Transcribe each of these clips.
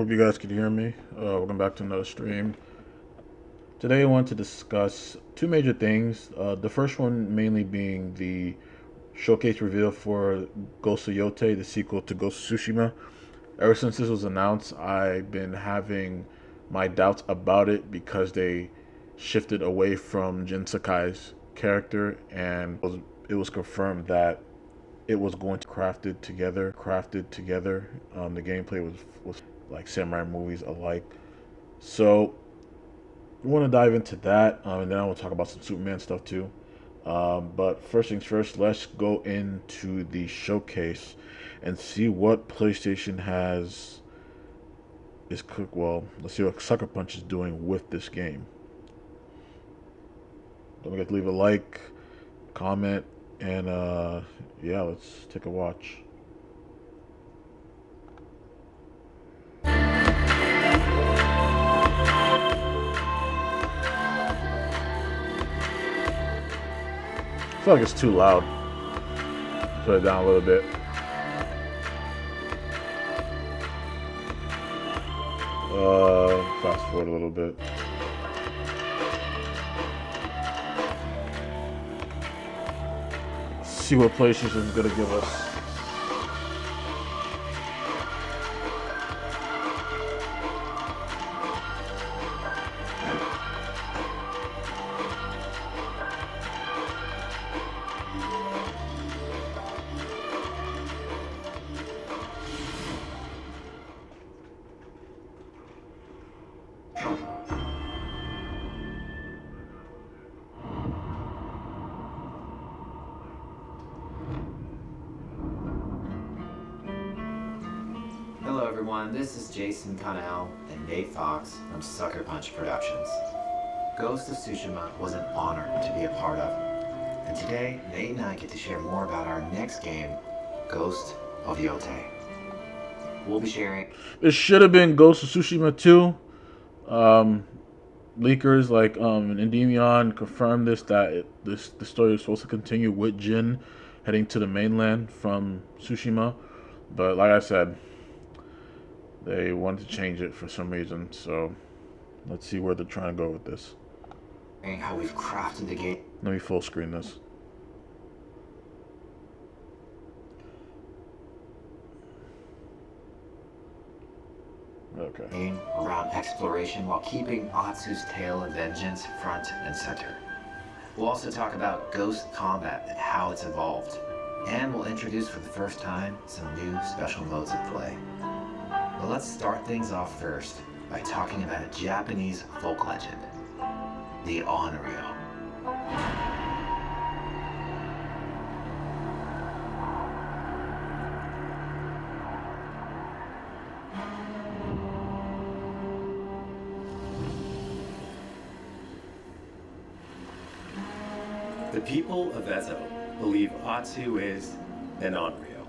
Hope you guys can hear me. Welcome back to another stream. Today I want to discuss two major things. The first one mainly being the showcase reveal for Ghost of Yotei, the sequel to Ghost of Tsushima. Ever since this was announced, I've been having my doubts about it because they shifted away from Jin Sakai's character, and it was confirmed that it was going to crafted together. The gameplay was like samurai movies alike. So we want to dive into that, and then I want to talk about some Superman stuff too. But first things first, let's go into the showcase and see what PlayStation has is cook. Well, let's see what Sucker Punch is doing with this game. Don't forget to leave a like, comment, and yeah, let's take a watch. I feel like it's too loud. Put it down a little bit. Fast forward a little bit. See what PlayStation is gonna give us. Hello everyone, this is Jason Connell and Nate Fox from Sucker Punch Productions. Ghost of Tsushima was an honor to be a part of, and today Nate and I get to share more about our next game, Ghost of Yotei. We'll be sharing... It should have been Ghost of Tsushima 2. Leakers like Endymion confirmed that the story is supposed to continue with Jin heading to the mainland from Tsushima, but like I said, they wanted to change it for some reason, so let's see where they're trying to go with this. how we've crafted the game. Let me full screen this. Okay. Around exploration while keeping Atsu's tale of vengeance front and center. We'll also talk about ghost combat and how it's evolved. And we'll introduce for the first time some new special modes of play. But let's start things off first by talking about a Japanese folk legend, the Onryo. The people of Ezo believe Atsu is an Onryo,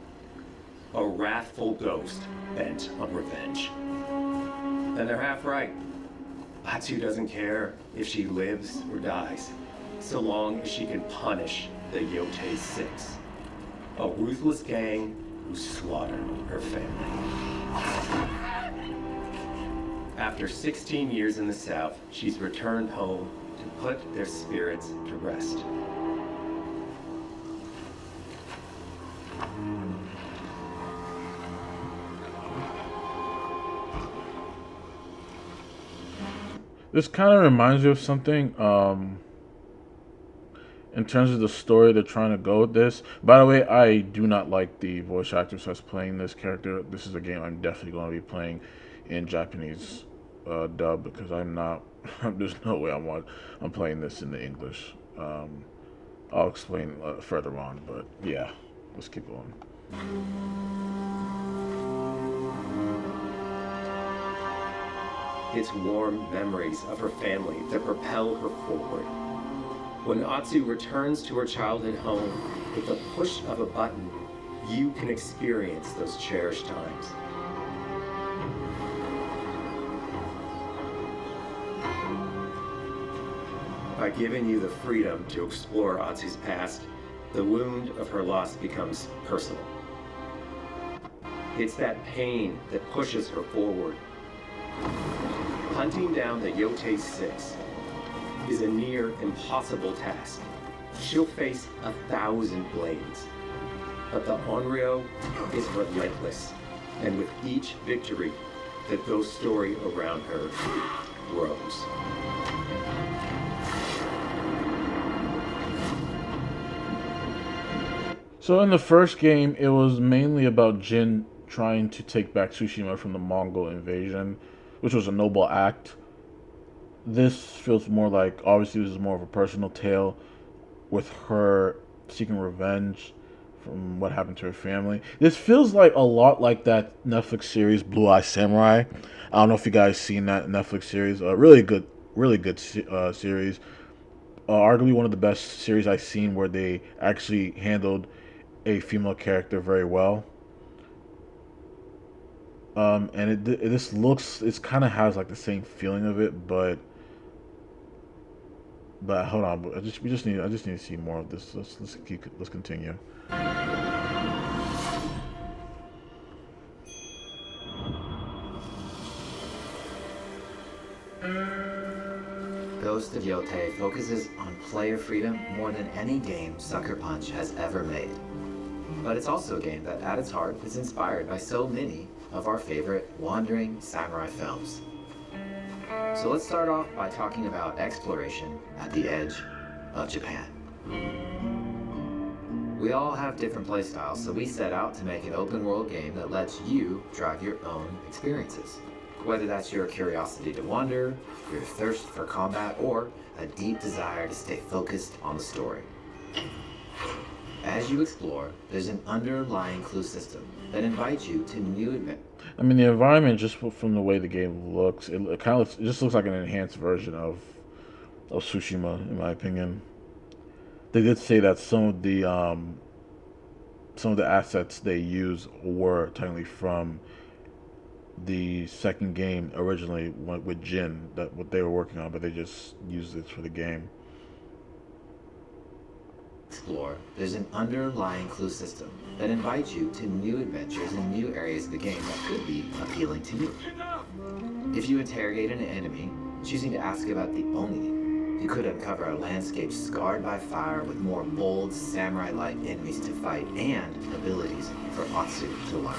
a wrathful ghost bent on revenge. And they're half right. Atsu doesn't care if she lives or dies, so long as she can punish the Yotei Six, a ruthless gang who slaughtered her family. After 16 years in the south, she's returned home to put their spirits to rest. This kind of reminds me of something in terms of the story they're trying to go with this. By the way, I do not like the voice actress that's playing this character. This is a game I'm definitely going to be playing in Japanese dub, because I'm not. There's no way I'm playing this in the English. I'll explain further on, but yeah, let's keep going. It's warm memories of her family that propel her forward. When Atsu returns to her childhood home, with the push of a button, you can experience those cherished times. By giving you the freedom to explore Atsu's past, the wound of her loss becomes personal. It's that pain that pushes her forward, Hunting down the Yotei 6 is a near impossible task. She'll face 1,000 blades. But the Onryo is relentless, and with each victory, the ghost story around her grows. So in the first game, it was mainly about Jin trying to take back Tsushima from the Mongol invasion, which was a noble act. This feels more like, obviously this is more of a personal tale with her seeking revenge from what happened to her family. This feels like a lot like that Netflix series Blue Eye Samurai. I don't know if you guys seen that Netflix series. Really good series. Arguably one of the best series I've seen where they actually handled a female character very well. And this looks, it kind of has like the same feeling of it, but hold on, I just need to see more of this. Let's continue. Ghost of Yotei focuses on player freedom more than any game Sucker Punch has ever made. But it's also a game that, at its heart, is inspired by so many of our favorite wandering samurai films. So let's start off by talking about exploration at the edge of Japan. We all have different playstyles, so we set out to make an open world game that lets you drive your own experiences. Whether that's your curiosity to wander, your thirst for combat, or a deep desire to stay focused on the story. As you explore, there's an underlying clue system that invites you to new adventures. I mean, the environment, just from the way the game looks, it kind of just looks like an enhanced version of Tsushima, in my opinion. They did say that some of the assets they use were technically from the second game originally with Jin, that what they were working on, but they just used it for the game. Explore, there's an underlying clue system that invites you to new adventures in new areas of the game that could be appealing to you. If you interrogate an enemy, choosing to ask about the Oni, you could uncover a landscape scarred by fire with more bold, samurai-like enemies to fight and abilities for Atsu to learn.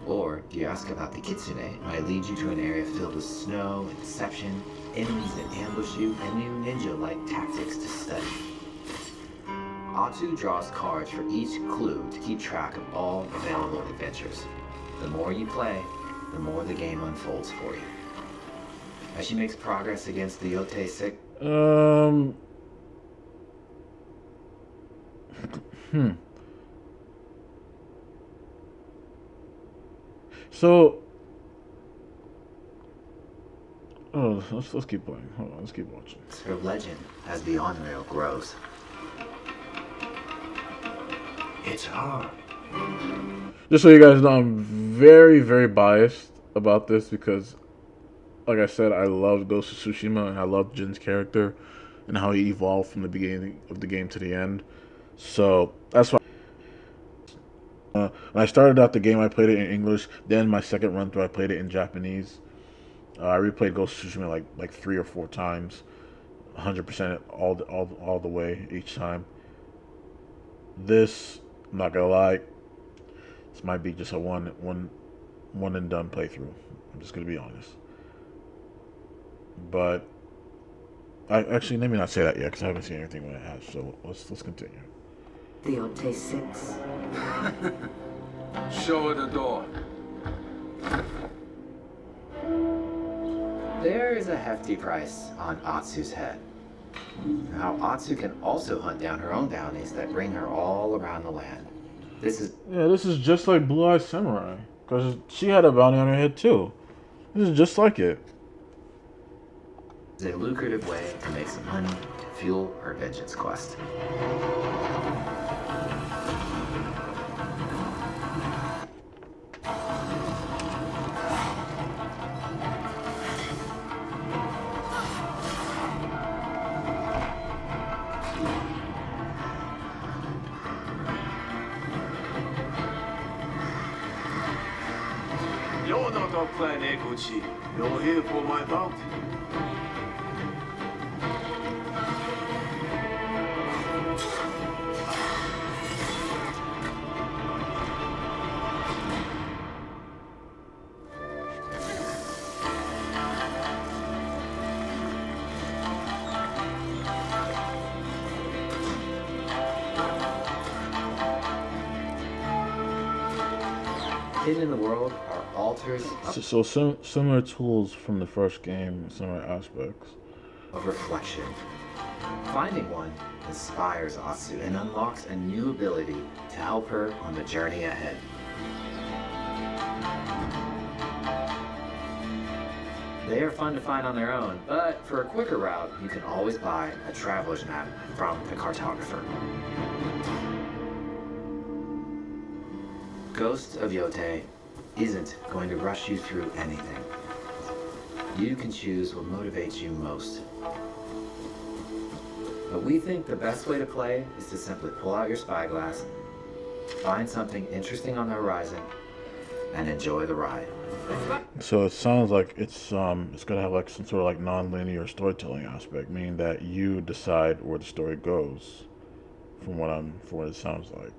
Or, if you ask about the Kitsune, it might lead you to an area filled with snow and deception, enemies that ambush you, and new ninja-like tactics to study. Atsu draws cards for each clue to keep track of all available adventures. The more you play, the more the game unfolds for you. As she makes progress against the Yotei 6, So, let's keep playing. Hold on, let's keep watching. her legend as the Onryo grows. It's her. Just so you guys know, I'm very, very biased about this because, like I said, I love Ghost of Tsushima and I love Jin's character and how he evolved from the beginning of the game to the end. So that's why. When I started out the game, I played it in English. Then my second run through, I played it in Japanese. I replayed Ghost of Tsushima like 3 or 4 times, 100% all the way each time. This, I'm not gonna lie, this might be just a one and done playthrough. I'm just gonna be honest. But I actually, let me not say that yet because I haven't seen anything when it has. So let's continue. The Yotei 6. Show her the door. There is a hefty price on Atsu's head. Now, Atsu can also hunt down her own bounties that bring her all around the land. This is just like Blue Eye Samurai because she had a bounty on her head too. This is just like it. a lucrative way to make some money to fuel her vengeance quest. not our plan, Eguchi. You're here for my bounty. Hidden in the world are altars Similar tools from the first game, similar aspects. of reflection. Finding one inspires Atsu and unlocks a new ability to help her on the journey ahead. They are fun to find on their own, but for a quicker route, you can always buy a traveler's map from the cartographer. Ghost of Yotei isn't going to rush you through anything. You can choose what motivates you most. But we think the best way to play is to simply pull out your spyglass, find something interesting on the horizon, and enjoy the ride. So it sounds like it's gonna have like some sort of like non-linear storytelling aspect, meaning that you decide where the story goes, from what it sounds like.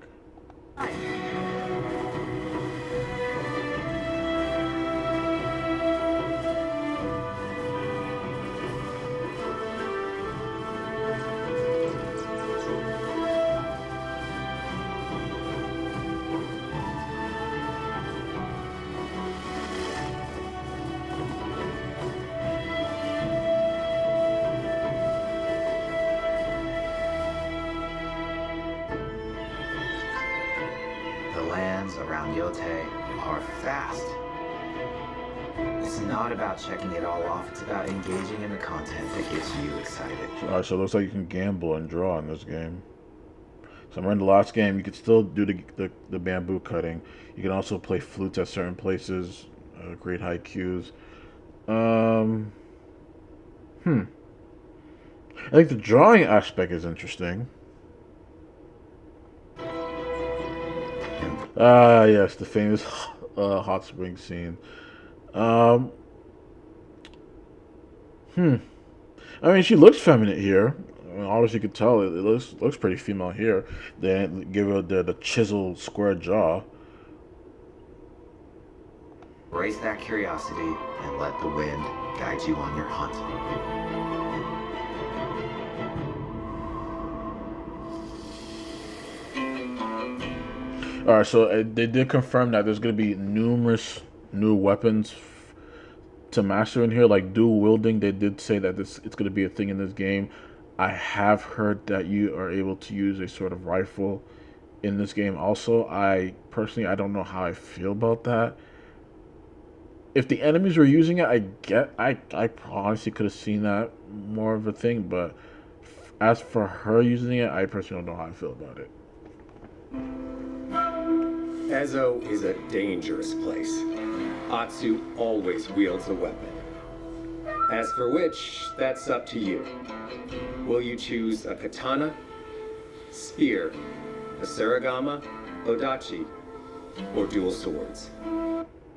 The lands around Yotei are fast. It's not about checking it all off, it's about engaging in the content that gets you excited. Alright, so it looks like you can gamble and draw in this game. So in the last game, you could still do the bamboo cutting. You can also play flutes at certain places, create haikus. I think the drawing aspect is interesting. Ah, yes, the famous hot spring scene. I mean, she looks feminine here. I mean, obviously, you could tell it looks pretty female here. Then give her the chiseled square jaw. Embrace that curiosity and let the wind guide you on your hunt. All right, so they did confirm that there's going to be numerous new weapons to master in here, like dual wielding. They did say that it's going to be a thing in this game. I have heard that you are able to use a sort of rifle in this game. Also, I don't know how I feel about that. If the enemies were using it, I honestly could have seen that more of a thing. But as for her using it, I personally don't know how I feel about it. Ezo is a dangerous place. Atsu always wields a weapon. As for which, that's up to you. Will you choose a katana, spear, a sarigama, odachi, or dual swords?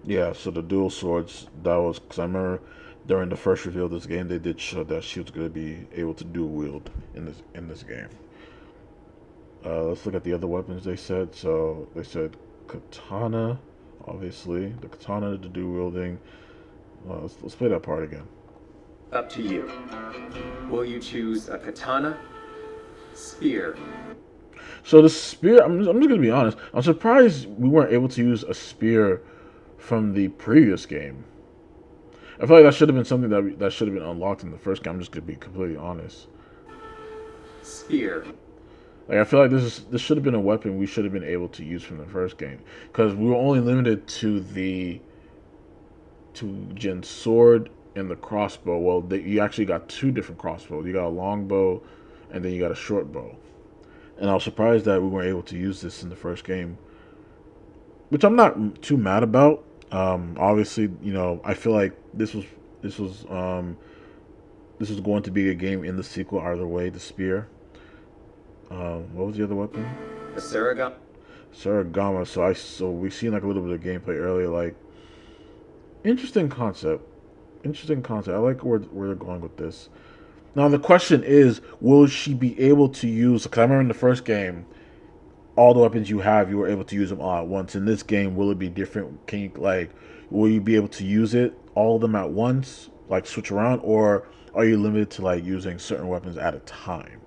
Yeah, so the dual swords, that was, because I remember during the first reveal of this game, they did show that she was going to be able to dual wield in this game. Let's look at the other weapons they said. So they said katana, obviously. The katana, the dual wielding. Let's play that part again. Up to you. Will you choose a katana, spear? So the spear, I'm just gonna be honest. I'm surprised we weren't able to use a spear from the previous game. I feel like that should have been something that should have been unlocked in the first game. I'm just gonna be completely honest. Spear. Like, I feel like this should have been a weapon we should have been able to use from the first game, because we were only limited to Jin's sword and the crossbow. Well, you actually got two different crossbows. You got a long bow, and then you got a short bow. And I was surprised that we weren't able to use this in the first game, which I'm not too mad about. Obviously, you know, I feel like this was going to be a game in the sequel either way. The spear. What was the other weapon? A sarigama. Sarigama. So we've seen like a little bit of gameplay earlier. Like, Interesting concept. Interesting concept. I like where they're going with this. Now the question is, will she be able to use? Because I remember in the first game, all the weapons you have, you were able to use them all at once. In this game, will it be different? Can you like, will you be able to use it all of them at once, like switch around, or are you limited to like using certain weapons at a time?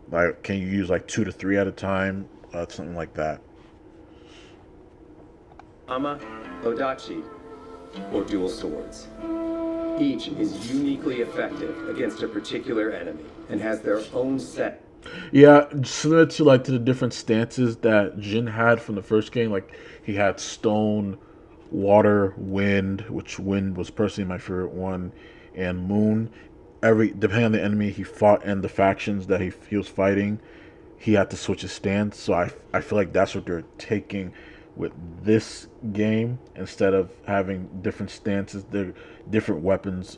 Like, can you use like two to three at a time, something like that? Ama, Odachi, or dual swords. Each is uniquely effective against a particular enemy and has their own set. Yeah, similar to like to the different stances that Jin had from the first game. Like he had stone, water, wind, which wind was personally my favorite one, and moon. Every depending on the enemy he fought and the factions that he was fighting, he had to switch his stance. So I feel like that's what they're taking with this game instead of having different stances. The different weapons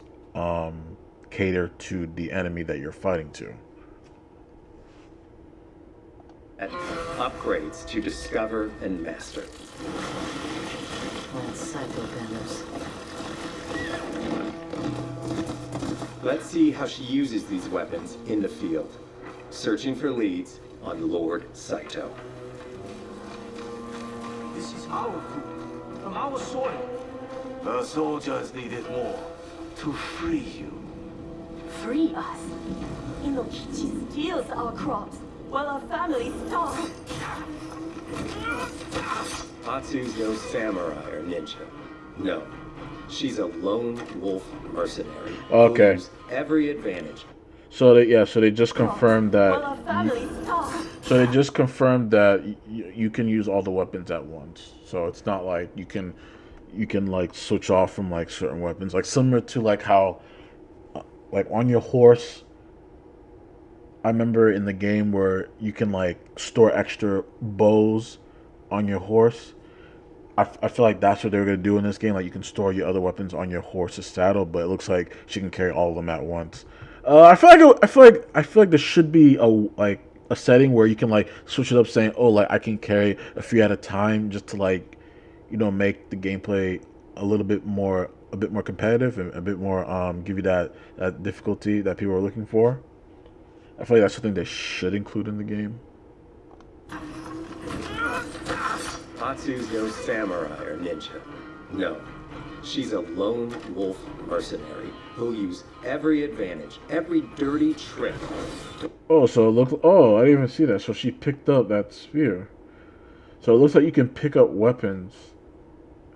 cater to the enemy that you're fighting to. Upgrades to discover and master. Old psycho benders. Let's see how she uses these weapons in the field. Searching for leads on Lord Saito. This is our food, from our soil. The soldiers needed more to free you. Free us. Inokichi steals our crops while our families starve. Atsu's no samurai or ninja. No. She's a lone wolf mercenary. Okay. Who uses every advantage. So they just confirmed While that. our families starve. So they just confirmed that you can use all the weapons at once. So it's not like you can like switch off from like certain weapons, like similar to like how like on your horse. I remember in the game where you can like store extra bows on your horse. I feel like that's what they're gonna do in this game. Like you can store your other weapons on your horse's saddle, but it looks like she can carry all of them at once. I feel like there should be a setting where you can like switch it up, saying, "Oh, like I can carry a few at a time," just to like, make the gameplay a bit more competitive and a bit more give you that difficulty that people are looking for. I feel like that's something they should include in the game. Atsu's no samurai or ninja. No. She's a lone wolf mercenary who'll use every advantage, every dirty trick. Oh, so it looks. Oh, I didn't even see that. So she picked up that spear. So it looks like you can pick up weapons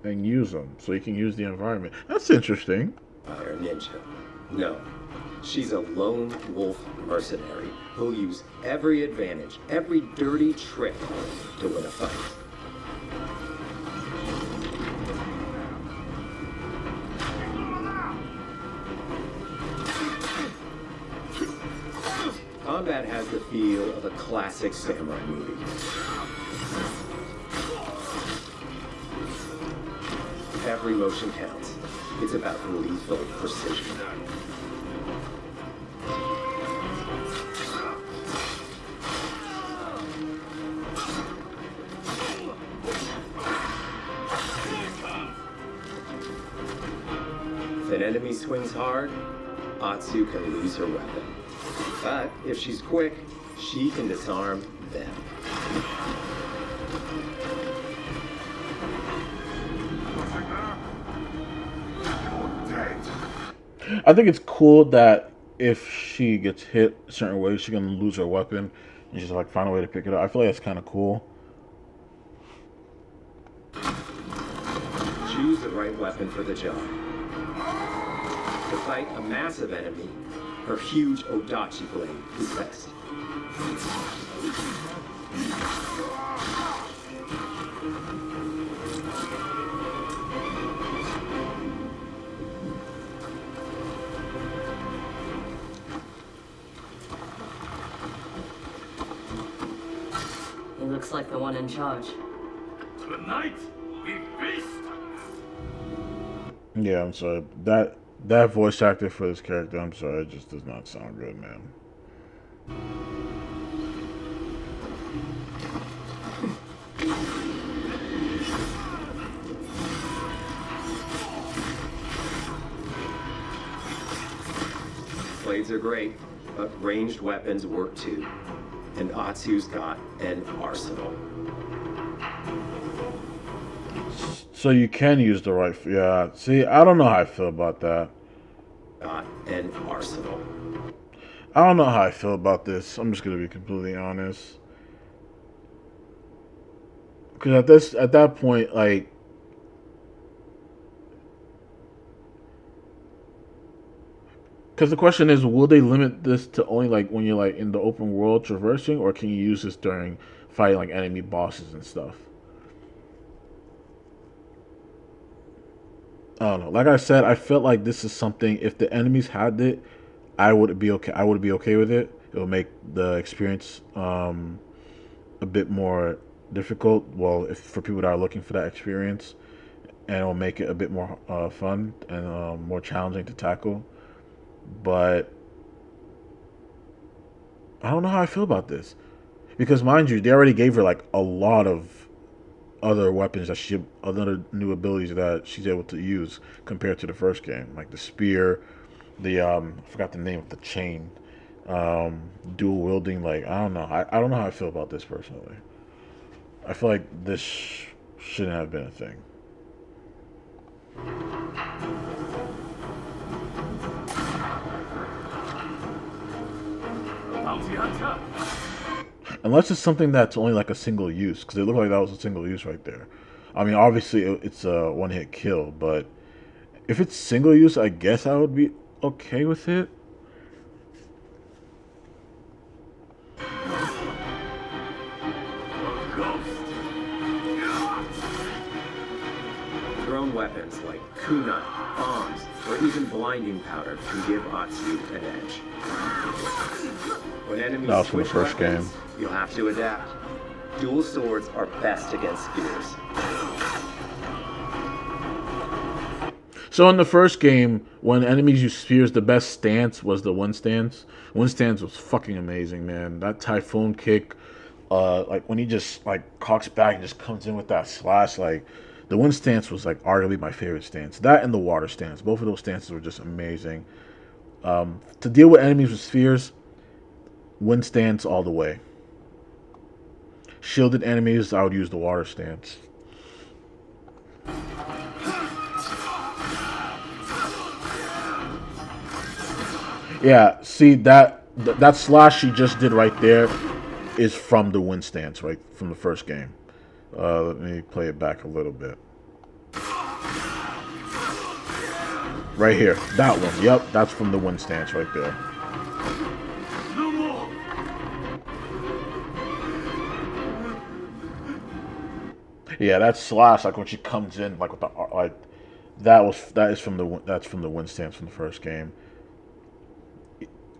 and use them. So you can use the environment. That's interesting. Or ninja. No. She's a lone wolf mercenary who'll use every advantage, every dirty trick to win a fight. Combat has the feel of a classic samurai movie. Every motion counts. It's about lethal precision. If an enemy swings hard, Atsu can lose her weapon. But if she's quick, she can disarm them. I think it's cool that if she gets hit a certain way, she's gonna lose her weapon and just like find a way to pick it up. I feel like that's kind of cool. Choose the right weapon for the job. To fight a massive enemy, her huge Odachi blade is best. He looks like the one in charge. Tonight, we feast. Yeah, I'm sorry. That voice actor for this character, I'm sorry, it just does not sound good, man. Grenades are great, but ranged weapons work too. And Atsu's got an arsenal. So you can use the rifle. Yeah. See, I don't know how I feel about that. Got an arsenal. I don't know how I feel about this. I'm just gonna be completely honest. Because at that point, like, because the question is, will they limit this to only like when you're like in the open world traversing, or can you use this during fighting like enemy bosses and stuff? I don't know. Like I said, I felt like this is something. If the enemies had it, I would be okay. I would be okay with it. It will make the experience a bit more difficult. Well, if for people that are looking for that experience, and it'll make it a bit more fun and more challenging to tackle. But I don't know how I feel about this because, mind you, they already gave her like a lot of other weapons that other new abilities that she's able to use compared to the first game, like the spear, the I forgot the name of the chain, dual wielding. Like I don't know, I don't know how I feel about this personally. I feel like this shouldn't have been a thing. Unless it's something that's only like a single use, because it looked like that was a single use right there. I mean, obviously it's a one-hit kill, but if it's single use, I guess I would be okay with it. Thrown weapons like kunai, bombs, or even blinding powder can give Atsu an edge. When enemies That was from the switch first weapons, game. you'll have to adapt. Dual swords are best against spears. So in the first game, when enemies use spears, the best stance was the one stance. One stance was fucking amazing, man. That typhoon kick, like when he just like cocks back and just comes in with that slash, like the one stance was like arguably my favorite stance. That and the water stance, both of those stances were just amazing. To deal with enemies with spheres, one stance all the way. Shielded enemies, I would use the water stance. Yeah, see that slash she just did right there is from the wind stance, right from the first game. Let me play it back a little bit. Right here, that one. Yep, that's from the wind stance right there. Yeah, that slash, like when she comes in, like with the like, that's from the wind stance from the first game.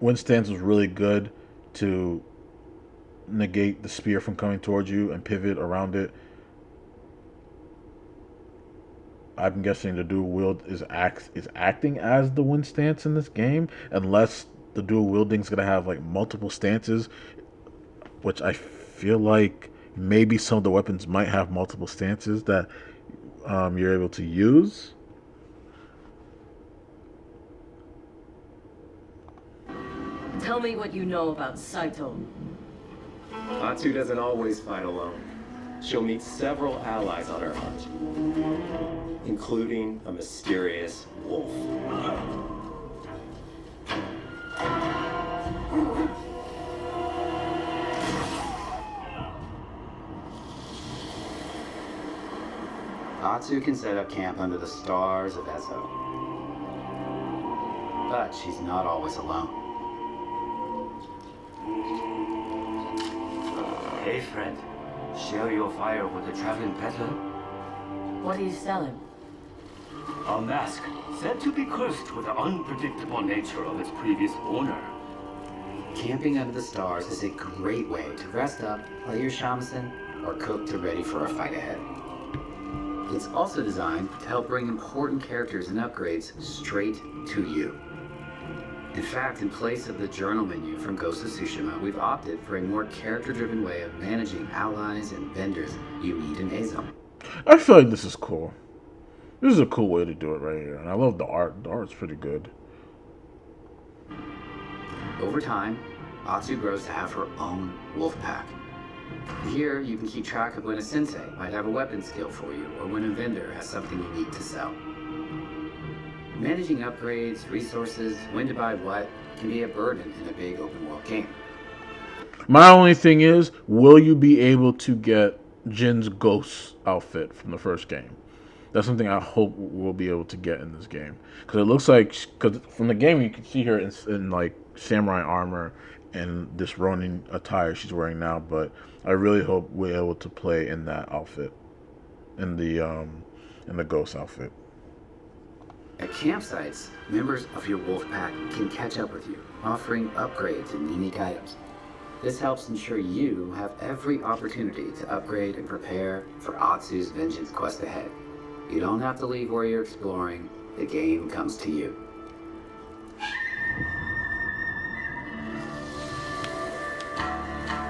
Wind stance was really good to negate the spear from coming towards you and pivot around it. I'm guessing the dual wield is acting as the wind stance in this game, unless the dual wielding is gonna have like multiple stances, which I feel like maybe some of the weapons might have multiple stances that you're able to use. Tell me what you know about Saito. Atsu doesn't always fight alone. She'll meet several allies on her hunt, including a mysterious wolf. Atsu can set up camp under the stars of Ezo. But she's not always alone. Hey friend, share your fire with the traveling peddler? What are you selling? A mask said to be cursed with the unpredictable nature of its previous owner. Camping under the stars is a great way to rest up, play your shamisen, or cook to ready for a fight ahead. It's also designed to help bring important characters and upgrades straight to you. In fact, in place of the journal menu from Ghost of Tsushima, we've opted for a more character-driven way of managing allies and vendors you meet in Ezo. I feel like this is cool. This is a cool way to do it right here, and I love the art. The art's pretty good. Over time, Atsu grows to have her own wolf pack. Here, you can keep track of when a sensei might have a weapon skill for you, or when a vendor has something unique to sell. Managing upgrades, resources, when to buy what, can be a burden in a big open world game. My only thing is, will you be able to get Jin's ghost outfit from the first game? That's something I hope we'll be able to get in this game. Because it looks like, because from the game you can see her in like samurai armor and this Ronin attire she's wearing now. But I really hope we're able to play in that outfit, in the ghost outfit. At campsites, members of your wolf pack can catch up with you, offering upgrades and unique items. This helps ensure you have every opportunity to upgrade and prepare for Atsu's vengeance quest ahead. You don't have to leave where you're exploring. The game comes to you.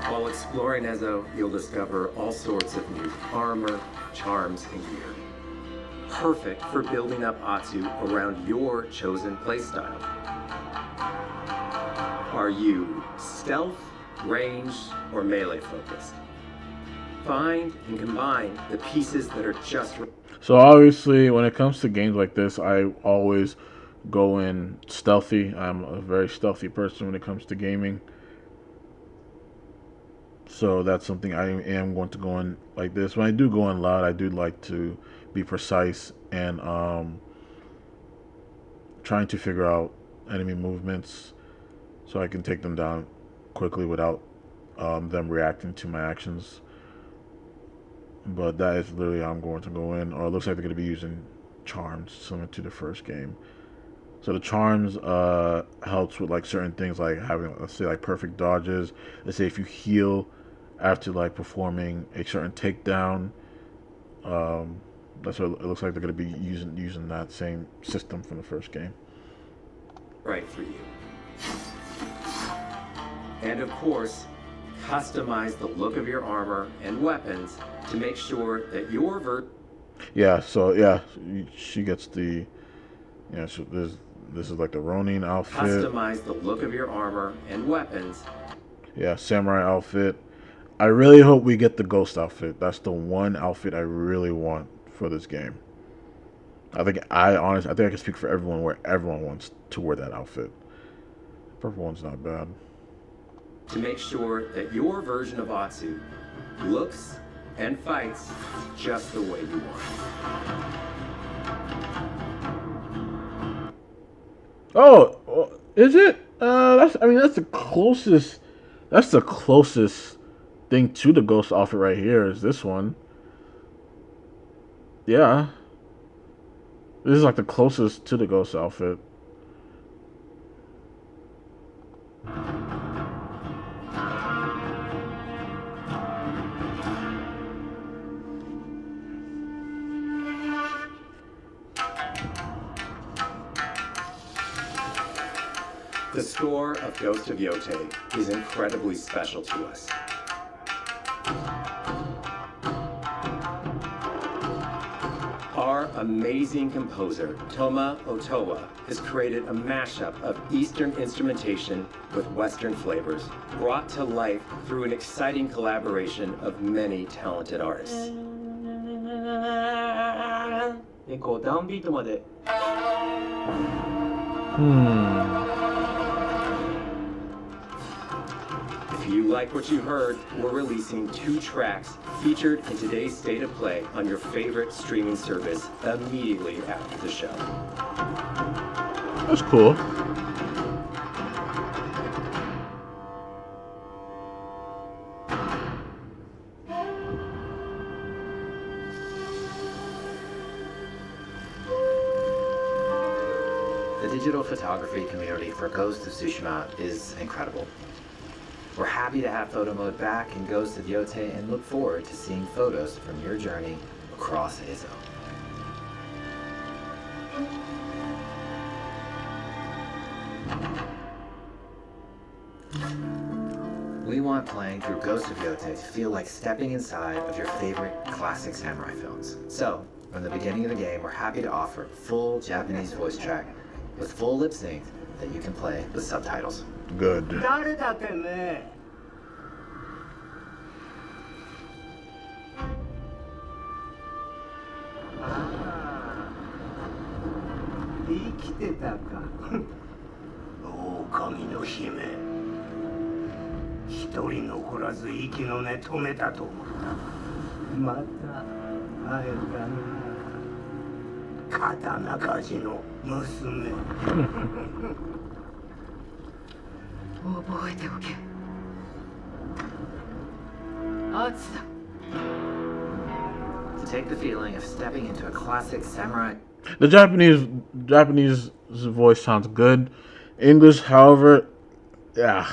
While exploring Ezo, you'll discover all sorts of new armor, charms, and gear. Perfect for building up Atsu around your chosen playstyle. Are you stealth, ranged, or melee focused? Find and combine the pieces that are just right. So obviously, when it comes to games like this, I always go in stealthy. I'm a very stealthy person when it comes to gaming. So that's something I am going to go in like this. When I do go in loud, I do like to be precise and trying to figure out enemy movements so I can take them down quickly without them reacting to my actions. But that is literally how I'm going to go in. Or it looks like they're going to be using charms similar to the first game. So the charms helps with like certain things, like having, let's say, like perfect dodges. Let's say if you heal after like performing a certain takedown. That's what it looks like they're going to be using that same system from the first game. Right for you. And of course, customize the look of your armor and weapons to make sure that your Yeah, so yeah, she gets the, yeah, so this is like the Ronin outfit. Customize the look of your armor and weapons. Yeah, samurai outfit. I really hope we get the ghost outfit. That's the one outfit I really want for this game. I think I can speak for everyone where everyone wants to wear that outfit. The purple one's not bad. To make sure that your version of Atsu looks and fights just the way you want. Oh, is it? That's the closest. That's the closest thing to the ghost outfit right here. Is this one? Yeah. This is like the closest to the ghost outfit. The score of Ghost of Yotei is incredibly special to us. Our amazing composer, Toma Otowa, has created a mashup of Eastern instrumentation with Western flavors, brought to life through an exciting collaboration of many talented artists. でこうダウンビートまで If you like what you heard, we're releasing 2 tracks featured in today's State of Play on your favorite streaming service immediately after the show. That's cool. The digital photography community for Ghost of Tsushima is incredible. We're happy to have photo mode back in Ghost of Yotei and look forward to seeing photos from your journey across Ezo. We want playing through Ghost of Yotei to feel like stepping inside of your favorite classic samurai films. So, from the beginning of the game, we're happy to offer full Japanese voice track with full lip sync that you can play with subtitles. good. 誰だてめえ。ああ、生きてたか。狼の姫。一人残らず息の根止めたと思った。また会えたな。刀鍛冶の娘。覚えておけ。アツだ。To take the feeling of stepping into a classic samurai. The Japanese voice sounds good. English, however, yeah,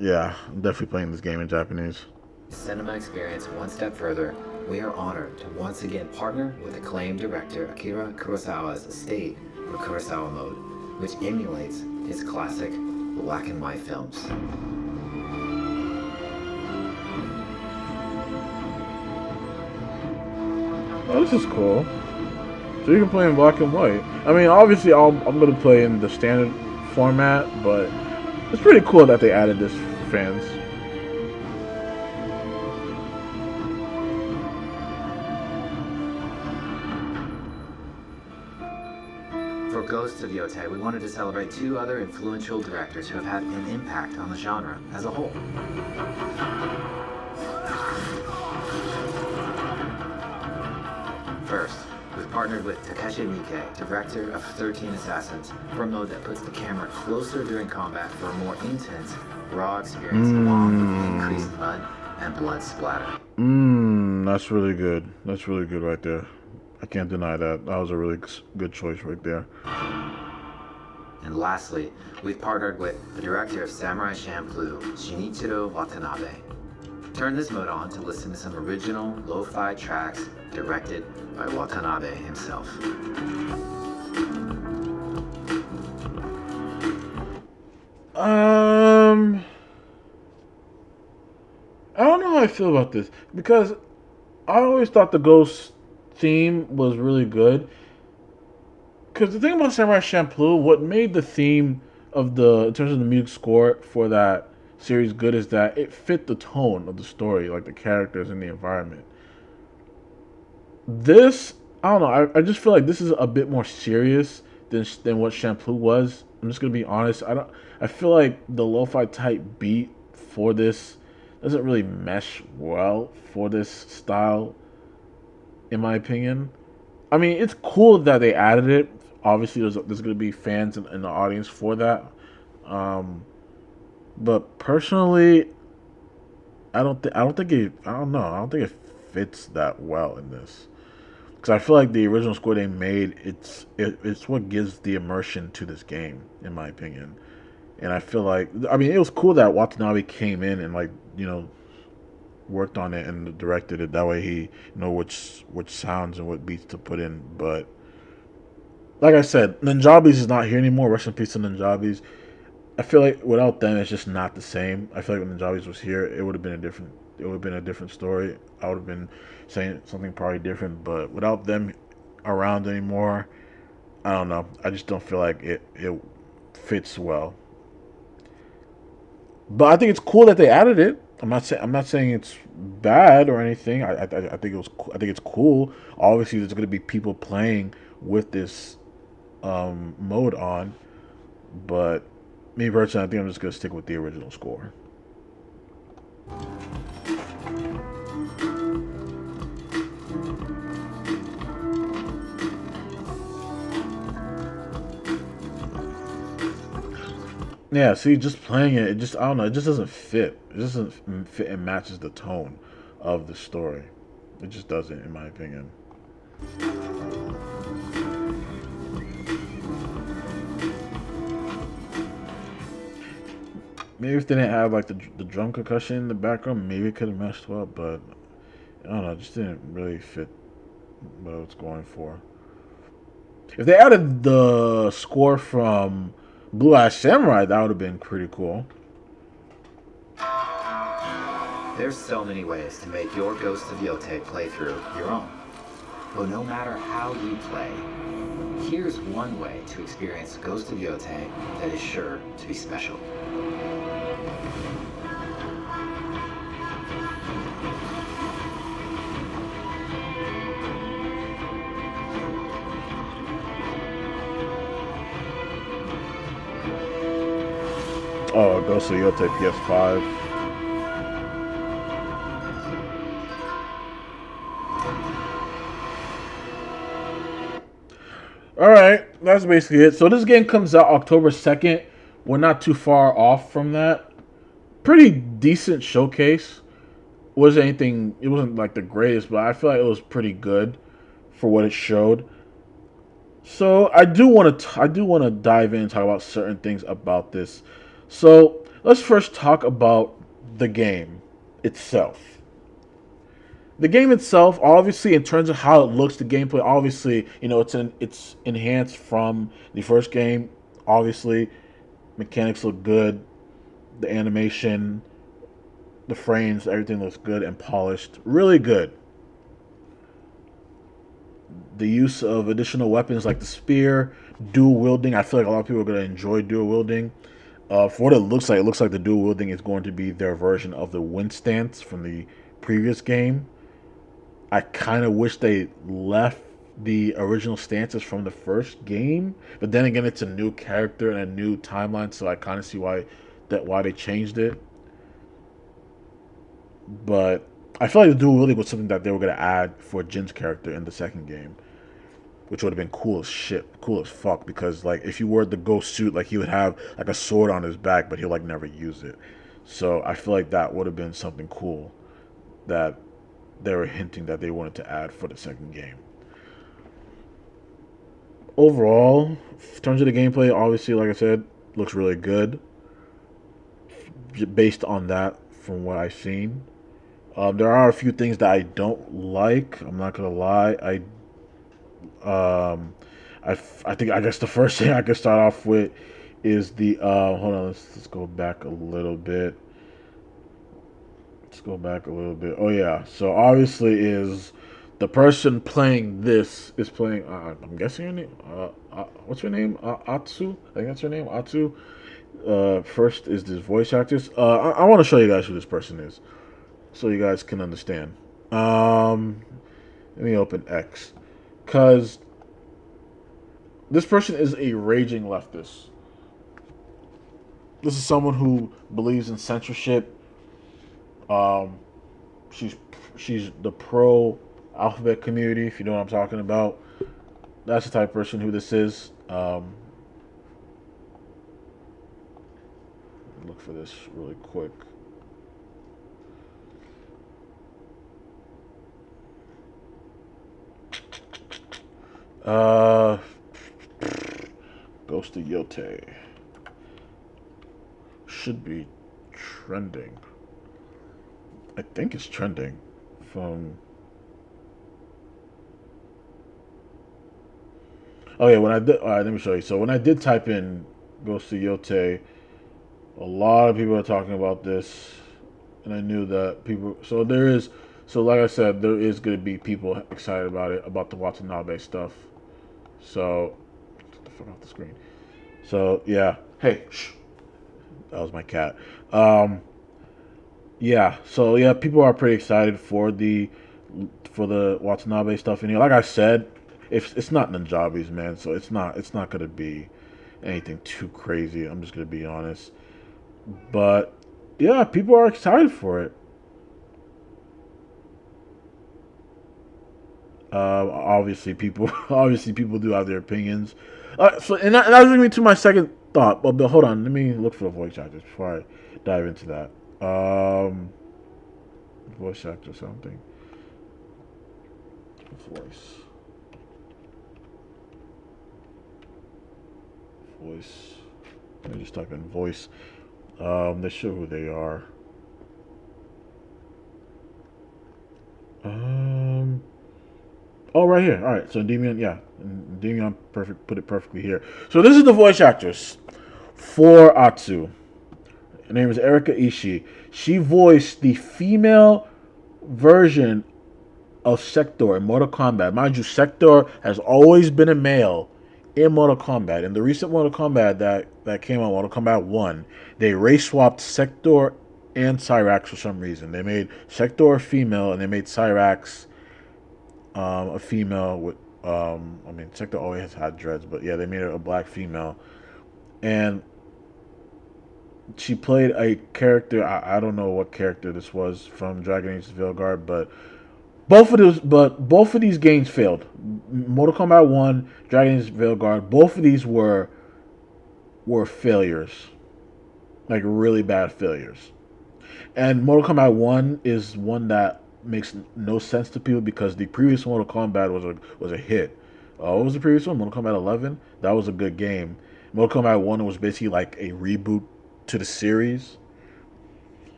I'm definitely playing this game in Japanese. Cinema experience one step further, we are honored to once again partner with acclaimed director Akira Kurosawa's estate for Kurosawa Mode, which emulates his classic black and white films. Oh, this is cool. So you can play in black and white. I mean, obviously, I'm going to play in the standard format, but it's pretty cool that they added this for fans. For Ghost of Yotei, we wanted to celebrate two other influential directors who have had an impact on the genre as a whole. First, we've partnered with Takeshi Miike, director of 13 Assassins, for a mode that puts the camera closer during combat for a more intense, raw experience along with increased mud and blood splatter. That's really good. That's really good right there. I can't deny that. That was a really good choice right there. And lastly, we've partnered with the director of Samurai Champloo, Shinichiro Watanabe. Turn this mode on to listen to some original lo-fi tracks directed by Watanabe himself. I don't know how I feel about this because I always thought the Ghost theme was really good. Because the thing about Samurai Champloo, what made the theme of in terms of the music score for that series good is that it fit the tone of the story, like the characters and the environment. This, I don't know, I just feel like this is a bit more serious than what Champloo was. I'm just gonna be honest. I feel like the lo-fi type beat for this doesn't really mesh well for this style, in my opinion. I mean, it's cool that they added it. Obviously, there's going to be fans in the audience for that. But personally, I don't think it fits that well in this. Because I feel like the original score they made, it's what gives the immersion to this game, in my opinion. And I feel like, I mean, it was cool that Watanabe came in and worked on it and directed it. That way he know which sounds and what beats to put in. But like I said, Ninjabis is not here anymore. Rest in peace to Ninjabis. I feel like without them, it's just not the same. I feel like when Ninjabis was here, it would have been a different story. I would have been saying something probably different. But without them around anymore, I don't know. I just don't feel like it fits well. But I think it's cool that they added it. I'm not saying it's bad or anything. I think it's cool. Obviously, there's going to be people playing with this mode on, but me personally, I think I'm just going to stick with the original score. Yeah, see, just playing it, I don't know, it just doesn't fit. It just doesn't fit and matches the tone of the story. It just doesn't, in my opinion. Maybe if they didn't have like the drum percussion in the background, maybe it could have meshed well, but I don't know, it just didn't really fit what I was going for. If they added the score from Blue Eye Samurai, that would have been pretty cool. There's so many ways to make your Ghost of Yotei playthrough your own. But no matter how you play, here's one way to experience Ghost of Yotei that is sure to be special. Oh, Ghost of Yotei PS5. Alright, that's basically it. So this game comes out October 2nd. We're not too far off from that. Pretty decent showcase. It wasn't like the greatest, but I feel like it was pretty good for what it showed. So I do want to dive in and talk about certain things about this. So let's first talk about the game itself. The game itself, obviously, in terms of how it looks, the gameplay, obviously, it's enhanced from the first game. Obviously, mechanics look good. The animation, the frames, everything looks good and polished. Really good. The use of additional weapons like the spear, dual wielding. I feel like a lot of people are going to enjoy dual wielding. For what it looks like the dual wielding is going to be their version of the wind stance from the previous game. I kind of wish they left the original stances from the first game, but then again, it's a new character and a new timeline, so I kind of see why they changed it. But I feel like the dual wielding was something that they were gonna add for Jin's character in the second game, which would have been cool as shit, cool as fuck. Because like if you wore the ghost suit, like he would have like a sword on his back, but he'll like never use it. So I feel like that would have been something cool that they were hinting that they wanted to add for the second game. Overall, in terms of the gameplay, obviously, like I said, looks really good. Based on that, from what I've seen, there are a few things that I don't like. I'm not gonna lie. I think I guess the first thing I could start off with is the hold on. Let's go back a little bit. Let's go back a little bit. Oh yeah. So obviously is the person playing this is playing. I'm guessing her name. What's her name? Atsu. I think that's her name. Atsu. First is this voice actress. I want to show you guys who this person is, so you guys can understand. Let me open X, cause this person is a raging leftist. This is someone who believes in censorship. She's the pro alphabet community, if you know what I'm talking about. That's the type of person who this is. Look for this really quick. Ghost of Yotei should be trending. I think it's trending from. Oh yeah, when I did. All right, let me show you. So when I did type in Ghost of Yotei, a lot of people are talking about this, and I knew that people. So there is. So like I said, there is going to be people excited about it, about the Watanabe stuff. So get the fuck off the screen. So yeah, hey, shh. That was my cat. Yeah, so yeah, people are pretty excited for the Watanabe stuff in here. Like I said, if it's not Ninjabis, man, so it's not gonna be anything too crazy. I'm just gonna be honest. But yeah, people are excited for it. Obviously people do have their opinions. And that brings me to my second thought. But hold on, let me look for the voice actors before I dive into that. Voice actor something. Voice. Let me just type in voice. They show who they are. Oh, right here. All right. So Demian, yeah, Demian, perfect. Put it perfectly here. So this is the voice actress for Atsu. Her name is Erika Ishii. She voiced the female version of Sector in Mortal Kombat. Mind you, Sector has always been a male in Mortal Kombat. In the recent Mortal Kombat that came out, Mortal Kombat 1, they race swapped Sector and Cyrax for some reason. They made Sector a female and they made Cyrax a female with I mean Sector always has had dreads, but yeah, they made her a black female. And she played a character, I don't know what character this was from Dragon Age Veilguard, but both of these games failed. Mortal Kombat 1, Dragon Age Veilguard, both of these were failures. Like really bad failures. And Mortal Kombat 1 is one that makes no sense to people because the previous Mortal Kombat was a hit. What was the previous one? Mortal Kombat 11? That was a good game. Mortal Kombat 1 was basically like a reboot to the series,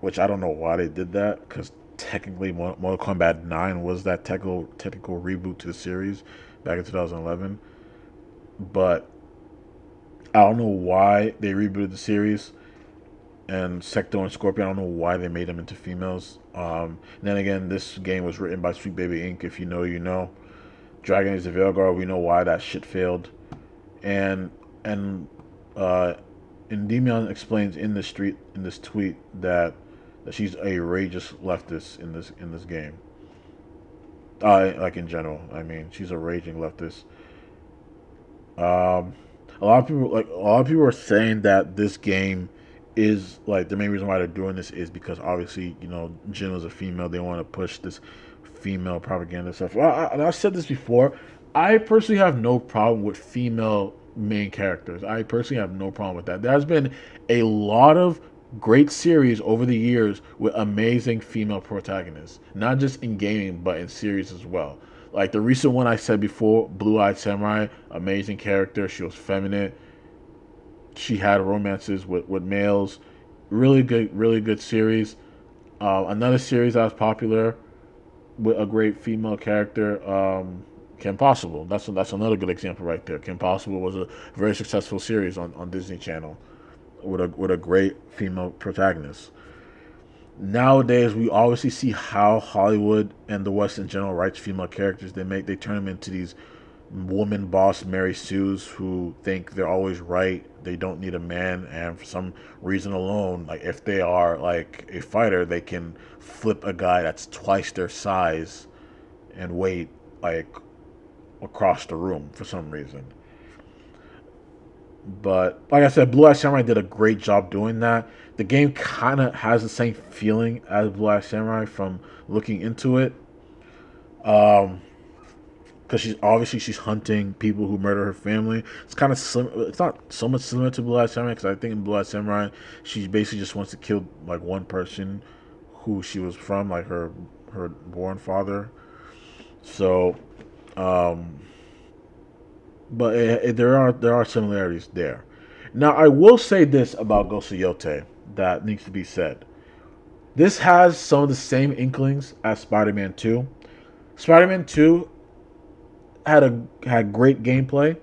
which I don't know why they did that, because technically Mortal Kombat 9 was that technical reboot to the series back in 2011. But I don't know why they rebooted the series. And Sector and Scorpion, I don't know why they made them into females. Then again, this game was written by Sweet Baby Inc. If you know, you know. Dragon Age the Veilguard, we know why that shit failed. And Endymion explains in this tweet that she's a rageous leftist in this game. Like in general, I mean, she's a raging leftist. A lot of people are saying that this game is like the main reason why they're doing this is because obviously, you know, Jin was a female. They want to push this female propaganda stuff. And I've said this before. I personally have no problem with female main characters. I personally have no problem with that. There's been a lot of great series over the years with amazing female protagonists, not just in gaming but in series as well. Like the recent one I said before, Blue Eyed Samurai, amazing character. She was feminine. She had romances with males. Really good series. Another series that was popular with a great female character, Kim Possible. That's another good example right there. Kim Possible was a very successful series on Disney Channel with a great female protagonist. Nowadays, we obviously see how Hollywood and the West in general writes female characters. They turn them into these woman boss Mary Sues who think they're always right. They don't need a man, and for some reason alone, like if they are like a fighter, they can flip a guy that's twice their size and weight like across the room for some reason. But like I said, Blue Eye Samurai did a great job doing that. The game kind of has the same feeling as Blue Eye Samurai from looking into it. Because she's hunting people who murder her family. It's kind of similar. It's not so much similar to Blue Eye Samurai because I think in Blue Eye Samurai she basically just wants to kill like one person who she was from, like her born father. So, but there are similarities there. Now I will say this about Ghost of Yotei that needs to be said. This has some of the same inklings as Spider-Man 2. Spider-Man 2 had great gameplay,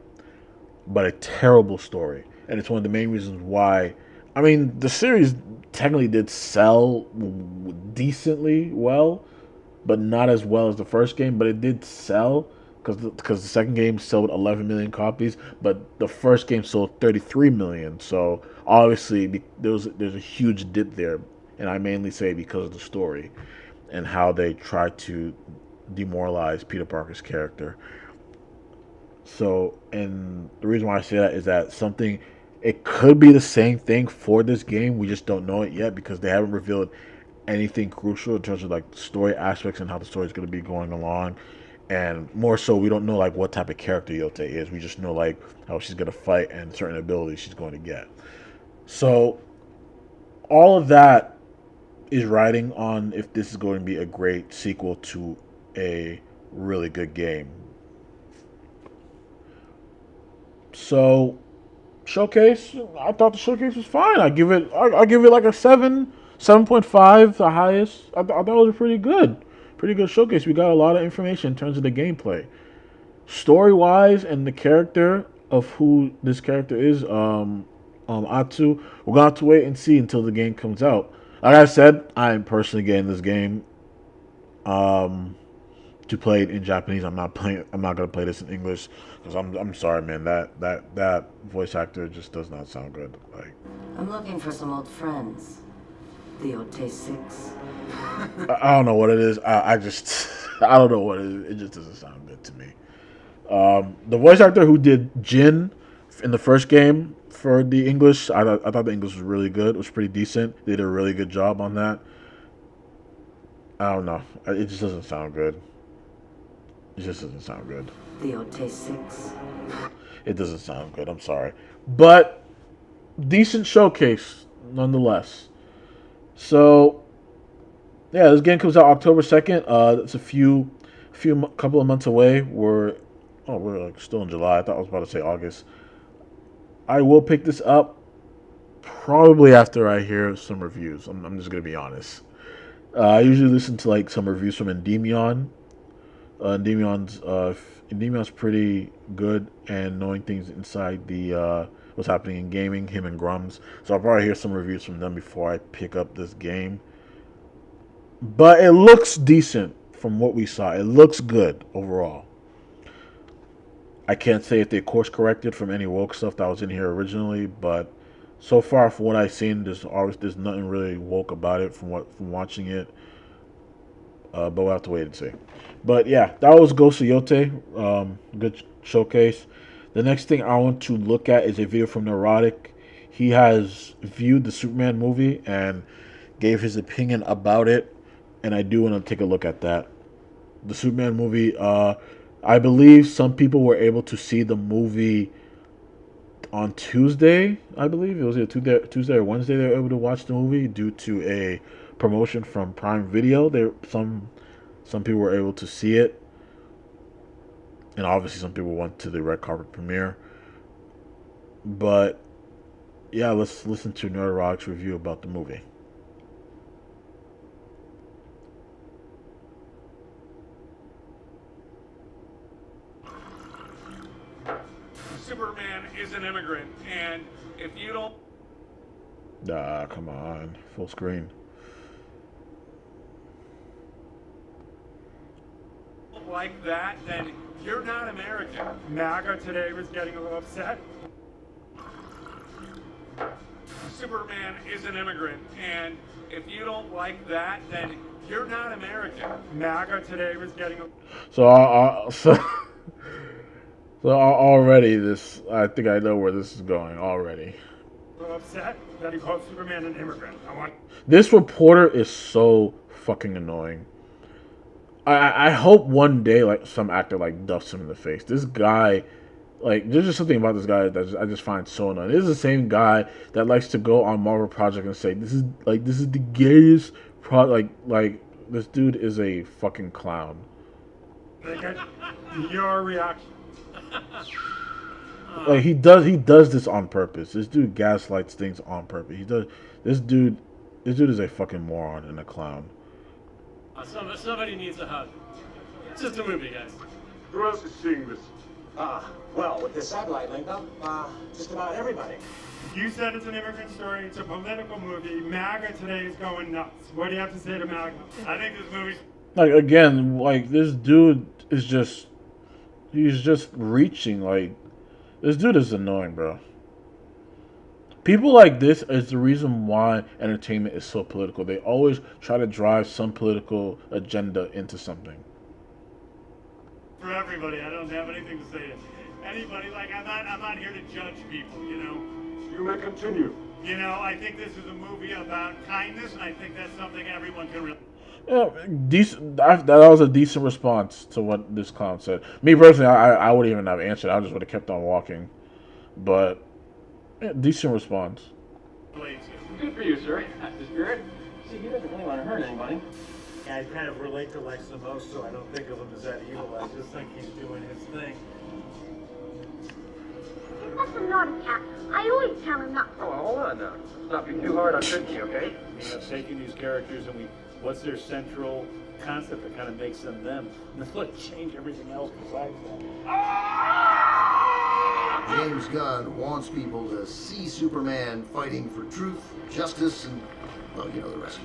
but a terrible story. And it's one of the main reasons why. I mean, the series technically did sell decently well, but not as well as the first game. But it did sell because the second game sold 11 million copies, but the first game sold 33 million. So obviously there's a huge dip there, and I mainly say because of the story and how they try to demoralize Peter Parker's character. So, and the reason why I say that is that it could be the same thing for this game. We just don't know it yet because they haven't revealed anything crucial in terms of like story aspects and how the story is going to be going along. And more so, we don't know like what type of character Yotei is. We just know like how she's going to fight and certain abilities she's going to get. So, all of that is riding on if this is going to be a great sequel to a really good game. So, showcase. I thought the showcase was fine. I give it like a 7.5, the highest. I thought it was a pretty good showcase. We got a lot of information in terms of the gameplay, story wise, and the character of who this character is. Atsu. We're gonna have to wait and see until the game comes out. Like I said, I'm personally getting this game. to play it in Japanese. I'm not playing. I'm not gonna play this in English because I'm sorry, man. That voice actor just does not sound good. Like I'm looking for some old friends. The Yotei 6. I don't know what it is. I just I don't know what it is. It just doesn't sound good to me. The voice actor who did Jin in the first game for the English, I thought the English was really good. It was pretty decent. They did a really good job on that. I don't know. It just doesn't sound good. It just doesn't sound good. The Yotei 6. It doesn't sound good. I'm sorry, but decent showcase nonetheless. So yeah, this game comes out October 2nd. It's a couple of months away. We're like still in July. I thought I was about to say August. I will pick this up probably after I hear some reviews. I'm just gonna be honest. I usually listen to like some reviews from Endymion. Endymion's pretty good and knowing things inside the what's happening in gaming. Him and Grums. So I'll probably hear some reviews from them before I pick up this game. But it looks decent from what we saw. It looks good overall. I can't say if they course corrected from any woke stuff that was in here originally, but so far from what I've seen, there's nothing really woke about it from watching it. But we'll have to wait and see. But yeah, that was Ghost of Yotei. Good showcase. The next thing I want to look at is a video from Neurotic. He has viewed the Superman movie and gave his opinion about it, and I do want to take a look at that. The Superman movie, I believe some people were able to see the movie on Tuesday. I believe it was either Tuesday or Wednesday they were able to watch the movie due to a promotion from Prime Video. Some people were able to see it, and obviously some people went to the red carpet premiere. But yeah, let's listen to Neurotic's review about the movie. Superman is an immigrant, and if you don't Come on, full screen. like that, then you're not American. MAGA today was getting a little upset. Superman is an immigrant, and if you don't like that, then you're not American. MAGA today was getting a... So already I think I know where this is going already. upset that he called Superman an immigrant. This reporter is so fucking annoying. I hope one day like some actor like dusts him in the face. This guy, like, there's just something about this guy that I just find so annoying. This is the same guy that likes to go on Marvel Project and say this is the gayest like this dude is a fucking clown. Your reaction. Like he does this on purpose. This dude gaslights things on purpose. This dude is a fucking moron and a clown. Somebody needs a hug. It's just a movie, guys. Who else is seeing this? Well, with this satellite link up, just about everybody. You said it's an immigrant story. It's a political movie. MAGA today is going nuts. What do you have to say to MAGA? I think this movie's... Like, again, like, this dude is just... He's just reaching, like... This dude is annoying, bro. People like this is the reason why entertainment is so political. They always try to drive some political agenda into something. For everybody, I don't have anything to say to anybody. Like, I'm not here to judge people, you know? You may continue. You know, I think this is a movie about kindness, and I think that's something everyone can really... Yeah, decent. That was a decent response to what this clown said. Me personally, I wouldn't even have answered. I just would have kept on walking. But yeah, decent response. Good for you, sir. That's spirit. See, he doesn't really want to hurt anybody. Yeah, I kind of relate to Lex the most, so I don't think of him as that evil. I just think he's doing his thing. That's a naughty cat. I always tell him not. Oh, hold on now. Stop you too hard on Tricky, okay? We have taken these characters and what's their central concept that kind of makes them them? And let's change everything else besides that. James Gunn wants people to see Superman fighting for truth, justice, and, well, you know the rest.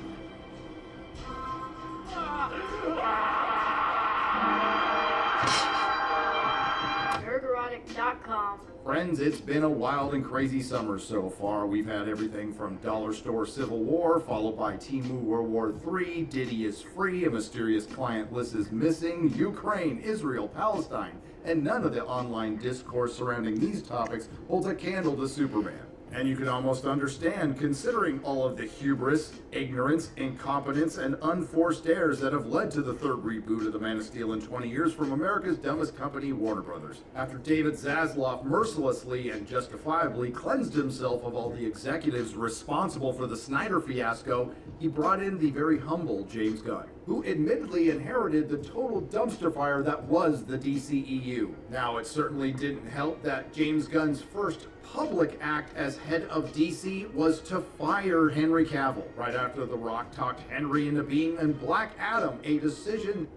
Friends, it's been a wild and crazy summer so far. We've had everything from Dollar Store Civil War, followed by Temu World War III, Diddy is free, a mysterious client list is missing, Ukraine, Israel, Palestine, and none of the online discourse surrounding these topics holds a candle to Superman. And you can almost understand, considering all of the hubris, ignorance, incompetence, and unforced errors that have led to the third reboot of the Man of Steel in 20 years from America's dumbest company, Warner Brothers. After David Zaslav mercilessly and justifiably cleansed himself of all the executives responsible for the Snyder fiasco, he brought in the very humble James Gunn, who admittedly inherited the total dumpster fire that was the DCEU. Now, it certainly didn't help that James Gunn's first public act as head of DC was to fire Henry Cavill right after The Rock talked Henry into being in Black Adam, a decision.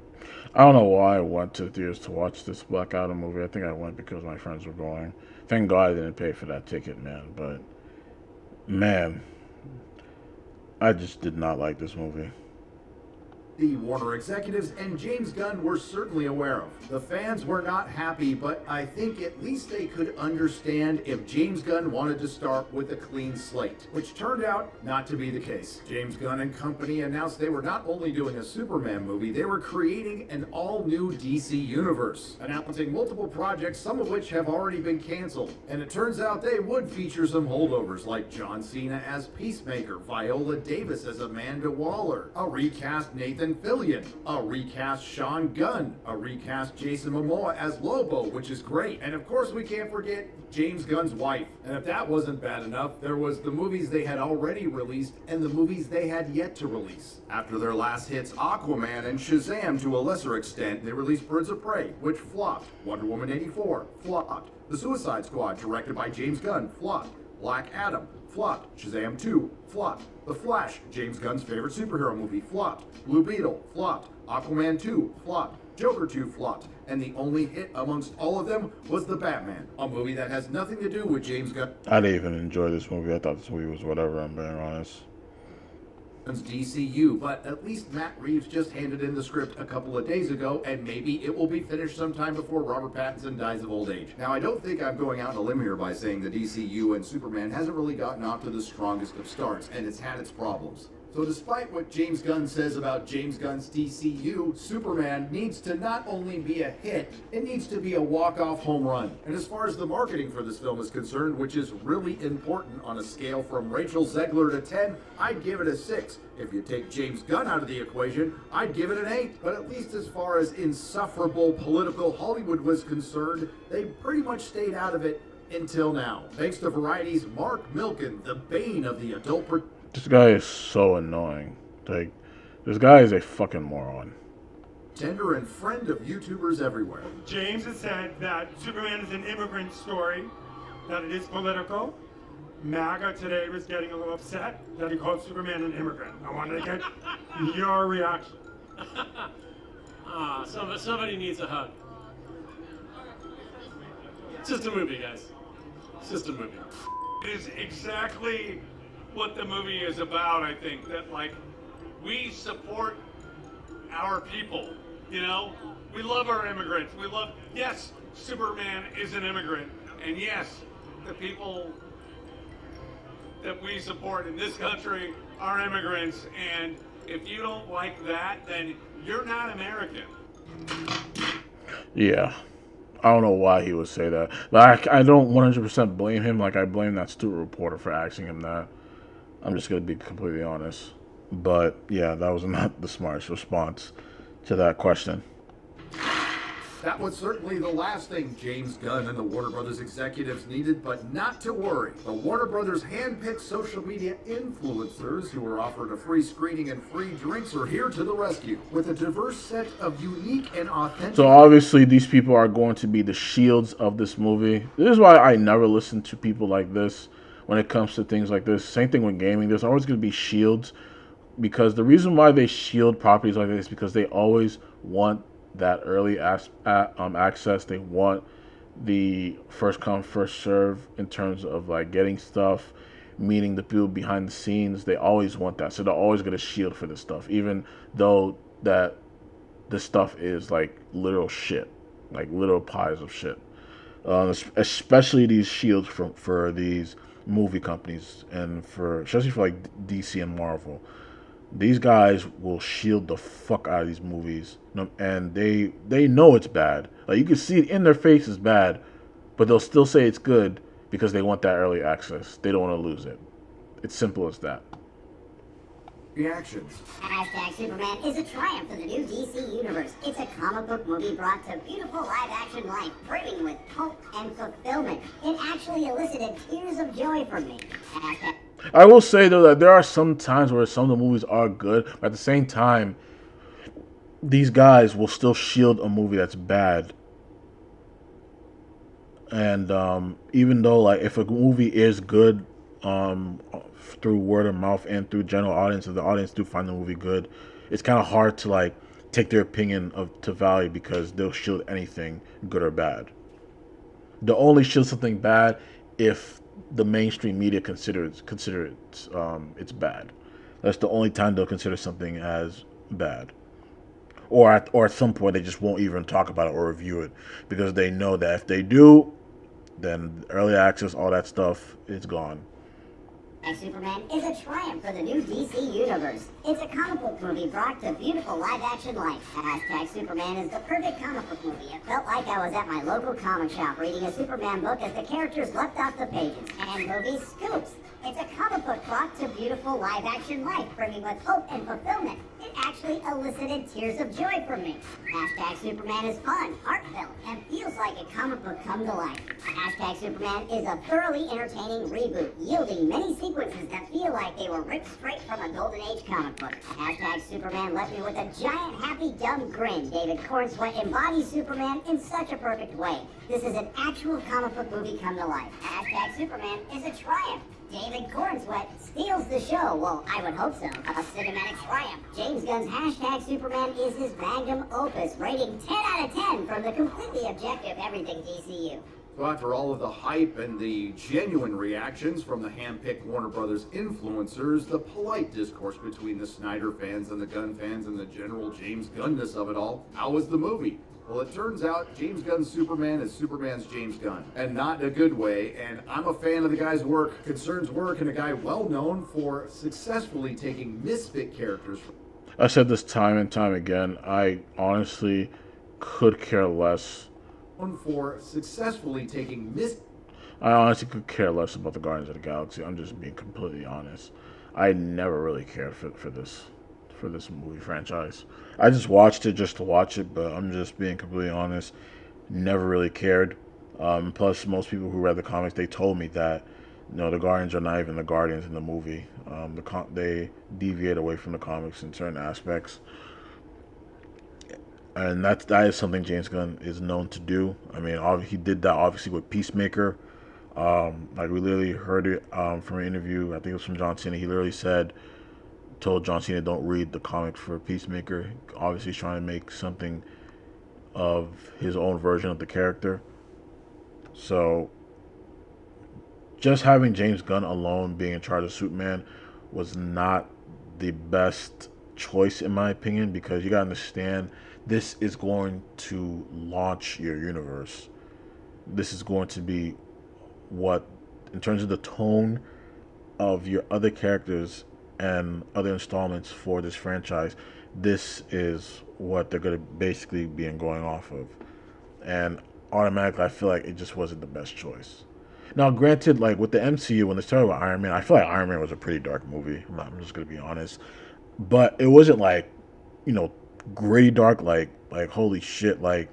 I don't know why I went to the theaters to watch this Black Adam movie. I think I went because my friends were going. Thank God I didn't pay for that ticket, man. But, man, I just did not like this movie. The Warner executives and James Gunn were certainly aware of. The fans were not happy, but I think at least they could understand if James Gunn wanted to start with a clean slate, which turned out not to be the case. James Gunn and company announced they were not only doing a Superman movie, they were creating an all-new DC universe, announcing multiple projects, some of which have already been canceled. And it turns out they would feature some holdovers, like John Cena as Peacemaker, Viola Davis as Amanda Waller, a recast Nathan Fillion, a recast Sean Gunn, a recast Jason Momoa as Lobo, which is great. And of course we can't forget James Gunn's wife. And if that wasn't bad enough, there was the movies they had already released and the movies they had yet to release. After their last hits Aquaman and Shazam to a lesser extent, they released Birds of Prey, which flopped. Wonder Woman 84, flopped. The Suicide Squad, directed by James Gunn, flopped. Black Adam, flopped. Shazam 2, flopped. The Flash, James Gunn's favorite superhero movie, flopped. Blue Beetle, flopped. Aquaman 2, flopped. Joker 2 flopped. And the only hit amongst all of them was The Batman, a movie that has nothing to do with James Gunn. I didn't even enjoy this movie. I thought this movie was whatever, I'm being honest. DCU, but at least Matt Reeves just handed in the script a couple of days ago, and maybe it will be finished sometime before Robert Pattinson dies of old age. Now, I don't think I'm going out on a limb here by saying the DCU and Superman hasn't really gotten off to the strongest of starts, and it's had its problems. So despite what James Gunn says about James Gunn's DCU, Superman needs to not only be a hit, it needs to be a walk-off home run. And as far as the marketing for this film is concerned, which is really important on a scale from Rachel Zegler to 10, I'd give it a 6. If you take James Gunn out of the equation, I'd give it an 8. But at least as far as insufferable political Hollywood was concerned, they pretty much stayed out of it until now. Thanks to Variety's Mark Milken, the bane of the adult This guy is so annoying. Like, this guy is a fucking moron. Tender and friend of YouTubers everywhere. James has said that Superman is an immigrant story, that it is political. MAGA today was getting a little upset that he called Superman an immigrant. I wanted to get your reaction. Somebody needs a hug. It's just a movie, guys. It's just a movie. It is exactly what the movie is about, I think, that like we support our people, you know? We love our immigrants. We love, yes, Superman is an immigrant, and yes, the people that we support in this country are immigrants, and if you don't like that, then you're not American. Yeah. I don't know why he would say that. Like, I don't 100% blame him like I blame that stupid reporter for asking him that. I'm just going to be completely honest. But, yeah, that was not the smartest response to that question. That was certainly the last thing James Gunn and the Warner Brothers executives needed, but not to worry. The Warner Brothers hand-picked social media influencers who were offered a free screening and free drinks are here to the rescue with a diverse set of unique and authentic... So obviously these people are going to be the shields of this movie. This is why I never listen to people like this when it comes to things like this. Same thing with gaming. There's always going to be shields, because the reason why they shield properties like this is because they always want that early access. They want the first come first serve in terms of like getting stuff, meeting the people behind the scenes. They always want that, so they're always going to shield for this stuff, even though that this stuff is like literal shit, like literal pies of shit. especially these shields for these movie companies and for especially for like DC and Marvel. These guys will shield the fuck out of these movies, and they know it's bad. Like you can see it in their face is bad, but they'll still say it's good because they want that early access. They don't want to lose it. It's simple as that. Reactions. Hashtag Superman is a triumph for the new DC universe. It's a comic book movie brought to beautiful live-action life, brimming with hope and fulfillment. It actually elicited tears of joy from me. Hashtag I will say though that there are some times where some of the movies are good, but at the same time, these guys will still shield a movie that's bad. And even though like if a movie is good, through word of mouth and through general audience, if the audience do find the movie good, it's kind of hard to like take their opinion to value because they'll shield anything, good or bad. They'll only shield something bad if the mainstream media consider it it's bad. That's the only time they'll consider something as bad. Or at some point they just won't even talk about it or review it because they know that if they do, then early access, all that stuff, is gone. Superman is a triumph for the new DC universe. It's a comic book movie brought to beautiful live-action life. Hashtag Superman is the perfect comic book movie. It felt like I was at my local comic shop reading a Superman book as the characters leapt off the pages. And movie scoops. It's a comic book brought to beautiful live-action life, brimming with hope and fulfillment. It actually elicited tears of joy from me. Hashtag Superman is fun, heartfelt, and feels like a comic book come to life. Hashtag Superman is a thoroughly entertaining reboot, yielding many sequences that feel like they were ripped straight from a Golden Age comic book. Hashtag Superman left me with a giant happy dumb grin. David Cornsweet embodies Superman in such a perfect way. This is an actual comic book movie come to life. Hashtag Superman is a triumph. David Cornsweet steals the show. Well, I would hope so. A cinematic triumph. James Gunn's hashtag Superman is his magnum opus, rating 10 out of 10 from the completely objective Everything DCU. So after all of the hype and the genuine reactions from the hand-picked Warner Brothers influencers, the polite discourse between the Snyder fans and the Gunn fans and the general James Gunness of it all, how was the movie? Well, it turns out James Gunn's Superman is Superman's James Gunn, and not in a good way, and I'm a fan of the guy's work, Concern's work, and a guy well known for successfully taking misfit characters. I said this time and time again, I honestly could care less. For successfully taking I honestly could care less about the Guardians of the Galaxy. I'm just being completely honest. I never really cared for this movie franchise. I just watched it just to watch it, but I'm just being completely honest. Never really cared. Plus, most people who read the comics, they told me that the Guardians are not even the Guardians in the movie. They deviate away from the comics in certain aspects. And that is something James Gunn is known to do. I mean, he did that obviously with Peacemaker. Like we literally heard it from an interview. I think it was from John Cena. He literally told John Cena, don't read the comics for Peacemaker. Obviously, he's trying to make something of his own version of the character. So, just having James Gunn alone being in charge of Superman was not the best choice, in my opinion, because you gotta understand, this is going to launch your universe. This is going to be what, in terms of the tone of your other characters and other installments for this franchise, this is what they're going to basically be going off of. And automatically, I feel like it just wasn't the best choice. Now, granted, like with the MCU, when they started with Iron Man, I feel like Iron Man was a pretty dark movie. I'm just going to be honest. But it wasn't like, gritty dark, like holy shit, I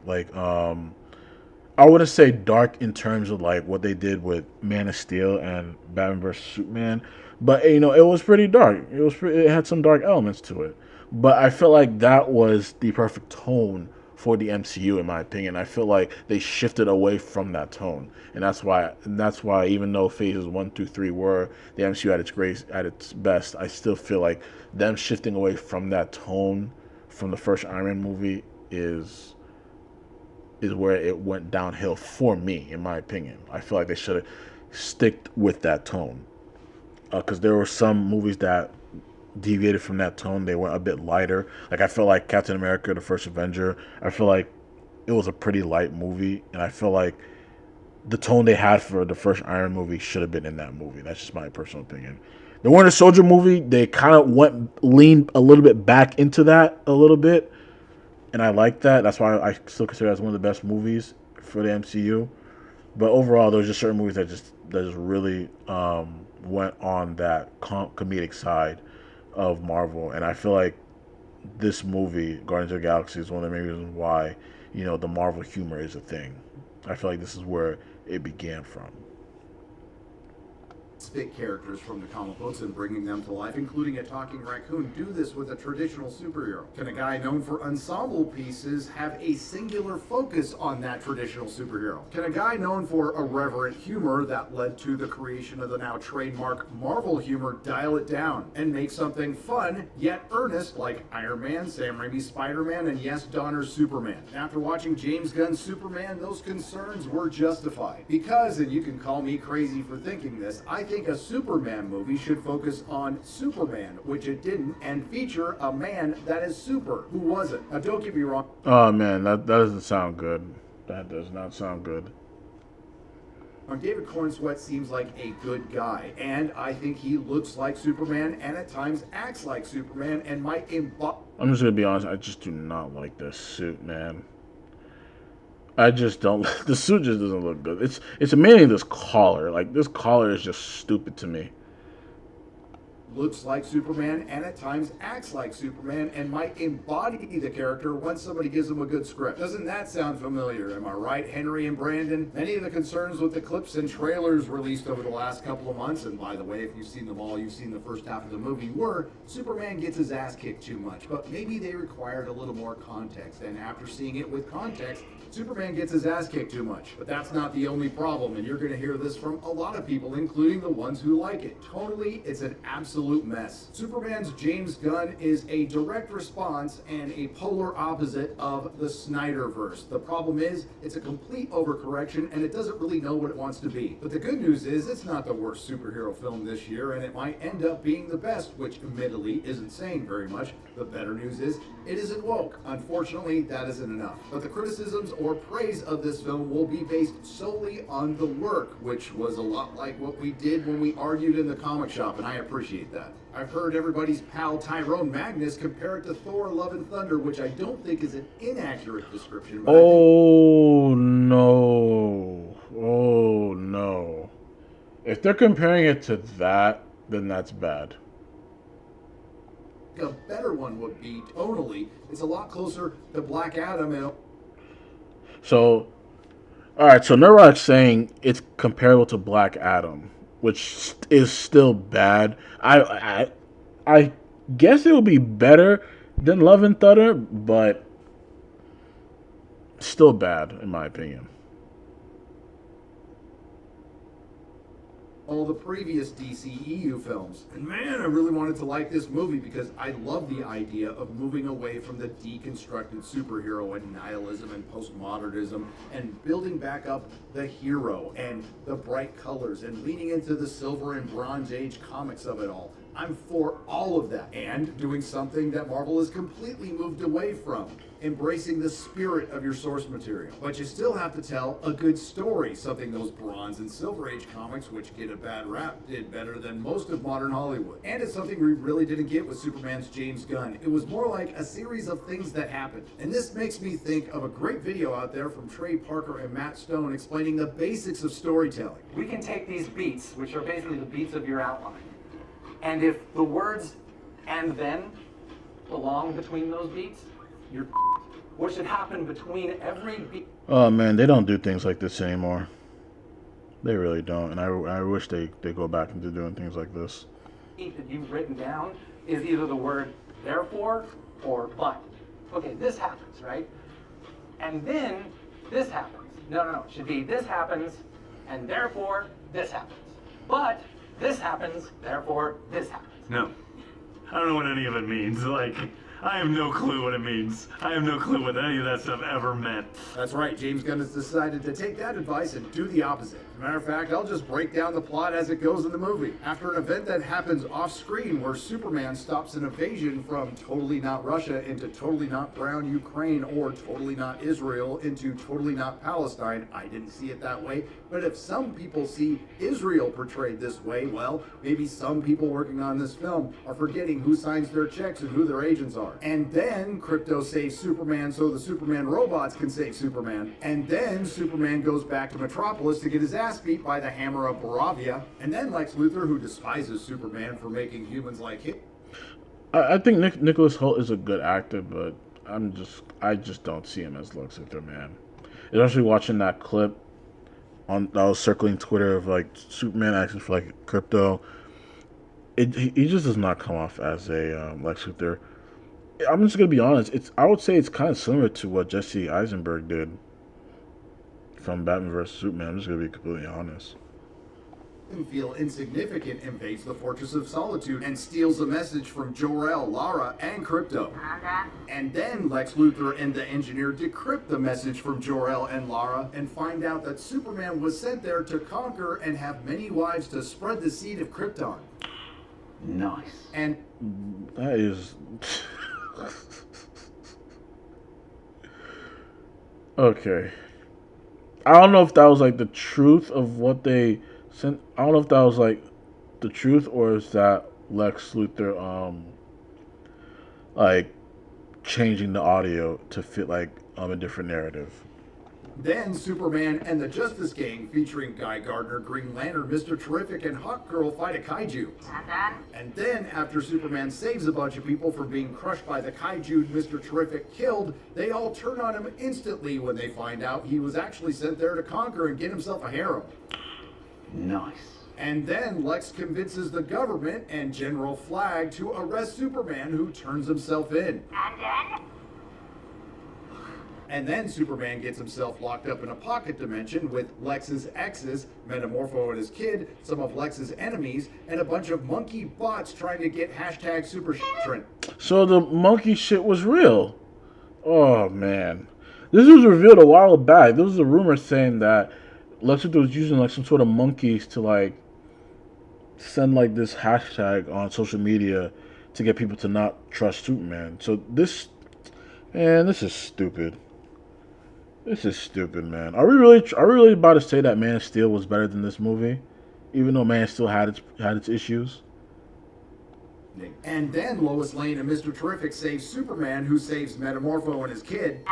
wouldn't say dark in terms of like what they did with Man of Steel and Batman vs Superman, but it was pretty dark. It had some dark elements to it, but I felt like that was the perfect tone for the MCU, in my opinion. I feel like they shifted away from that tone, and that's why even though phases 1 through 3 were the MCU at its best, I still feel like them shifting away from that tone from the first Iron Man movie is where it went downhill for me, in my opinion. I feel like they should have sticked with that tone, because there were some movies that deviated from that tone. They went a bit lighter. Like I felt like Captain America: The First Avenger, I feel like it was a pretty light movie, and I feel like the tone they had for the first Iron movie should have been in that movie. That's just my personal opinion. The Winter Soldier movie, they kind of leaned a little bit back into that a little bit, and I like that. That's why I still consider it as one of the best movies for the MCU. But overall, there's just certain movies that just really went on that comedic side of Marvel, and I feel like this movie, Guardians of the Galaxy, is one of the main reasons why the Marvel humor is a thing. I feel like this is where it began from. Spit characters from the comic books and bringing them to life, including a talking raccoon, do this with a traditional superhero? Can a guy known for ensemble pieces have a singular focus on that traditional superhero? Can a guy known for irreverent humor that led to the creation of the now trademark Marvel humor dial it down and make something fun yet earnest like Iron Man, Sam Raimi's Spider-Man, and yes, Donner's Superman? After watching James Gunn's Superman, those concerns were justified. Because, and you can call me crazy for thinking this, I think a Superman movie should focus on Superman, which it didn't, and feature a man that is super. Who was it? Now, don't get me wrong. Oh man, that doesn't sound good. That does not sound good. David Cornsweet seems like a good guy, and I think he looks like Superman and at times acts like Superman and might embody. I'm just gonna be honest. I just do not like this suit, man. I just don't. The suit just doesn't look good. It's mainly this collar. Like, this collar is just stupid to me. Looks like Superman and at times acts like Superman and might embody the character once somebody gives him a good script. Doesn't that sound familiar? Am I right, Henry and Brandon? Many of the concerns with the clips and trailers released over the last couple of months, and by the way, if you've seen them all, you've seen the first half of the movie, were Superman gets his ass kicked too much, but maybe they required a little more context, and after seeing it with context, Superman gets his ass kicked too much. But that's not the only problem, and you're going to hear this from a lot of people, including the ones who like it. Totally, it's an absolute mess. Superman's James Gunn is a direct response and a polar opposite of the Snyderverse. The problem is, it's a complete overcorrection, and it doesn't really know what it wants to be. But the good news is, it's not the worst superhero film this year, and it might end up being the best, which admittedly isn't saying very much. The better news is, it isn't woke. Unfortunately, that isn't enough. But the criticisms or praise of this film will be based solely on the work, which was a lot like what we did when we argued in the comic shop, and I appreciate that. I've heard everybody's pal Tyrone Magnus compare it to Thor: Love and Thunder, which I don't think is an inaccurate description. But oh no. Oh no. If they're comparing it to that, then that's bad. A better one would be, tonally, it's a lot closer to Black Adam and... So, alright, so Nurok's saying it's comparable to Black Adam, which is still bad. I guess it would be better than Love and Thunder, but still bad, in my opinion. All the previous DCEU films. And man, I really wanted to like this movie because I love the idea of moving away from the deconstructed superhero and nihilism and postmodernism and building back up the hero and the bright colors and leaning into the Silver and Bronze Age comics of it all. I'm for all of that and doing something that Marvel has completely moved away from. Embracing the spirit of your source material. But you still have to tell a good story, something those Bronze and Silver Age comics, which get a bad rap, did better than most of modern Hollywood. And it's something we really didn't get with Superman's James Gunn. It was more like a series of things that happened. And this makes me think of a great video out there from Trey Parker and Matt Stone explaining the basics of storytelling. We can take these beats, which are basically the beats of your outline, and if the words "and then" belong between those beats, you're what should happen between every beat. Oh man, they don't do things like this anymore. They really don't, and I wish they go back into doing things like this. That you've written down is either the word therefore or but. Okay, this happens, right? And then this happens. No, it should be this happens, and therefore this happens. But this happens, therefore this happens. No. I don't know what any of it means. Like, I have no clue what it means. I have no clue what any of that stuff ever meant. That's right, James Gunn has decided to take that advice and do the opposite. As a matter of fact, I'll just break down the plot as it goes in the movie. After an event that happens off screen where Superman stops an invasion from totally not Russia into totally not brown Ukraine or totally not Israel into totally not Palestine, I didn't see it that way. But if some people see Israel portrayed this way, well, maybe some people working on this film are forgetting who signs their checks and who their agents are. And then Krypto saves Superman so the Superman robots can save Superman. And then Superman goes back to Metropolis to get his ass beat by the Hammer of Baravia. And then Lex Luthor, who despises Superman for making humans like him. I think Nicholas Hoult is a good actor, but I just don't see him as Lex Luthor, man. Especially watching that clip that was circling Twitter of like Superman asking for like Krypto. He just does not come off as a Lex Luthor. I'm just gonna be honest. I would say it's kind of similar to what Jesse Eisenberg did from Batman vs Superman. I'm just gonna be completely honest. Feel insignificant invades the Fortress of Solitude and steals a message from Jor-El, Lara, and Krypto. And then Lex Luthor and the Engineer decrypt the message from Jor-El and Lara and find out that Superman was sent there to conquer and have many wives to spread the seed of Krypton. Nice. And that is okay. I don't know if that was like the truth of what they sent. I don't know if that was like the truth or is that Lex Luthor like changing the audio to fit like a different narrative. then Superman and the Justice Gang, featuring Guy Gardner, Green Lantern, Mr. Terrific, and Hawkgirl, fight a kaiju. And then, after Superman saves a bunch of people from being crushed by the kaiju Mr. Terrific killed, they all turn on him instantly when they find out he was actually sent there to conquer and get himself a harem. Nice. And then Lex convinces the government and General Flag to arrest Superman, who turns himself in. And then Superman gets himself locked up in a pocket dimension with Lex's exes, Metamorpho and his kid, some of Lex's enemies, and a bunch of monkey bots trying to get hashtag super trend. So the monkey shit was real. Oh, man. This was revealed a while back. There was a rumor saying that Lex Luthor was using like some sort of monkeys to like send like this hashtag on social media to get people to not trust Superman. So this is stupid. This is stupid, man. Are we really about to say that Man of Steel was better than this movie, even though Man of Steel had its issues? And then Lois Lane and Mr. Terrific save Superman, who saves Metamorpho and his kid.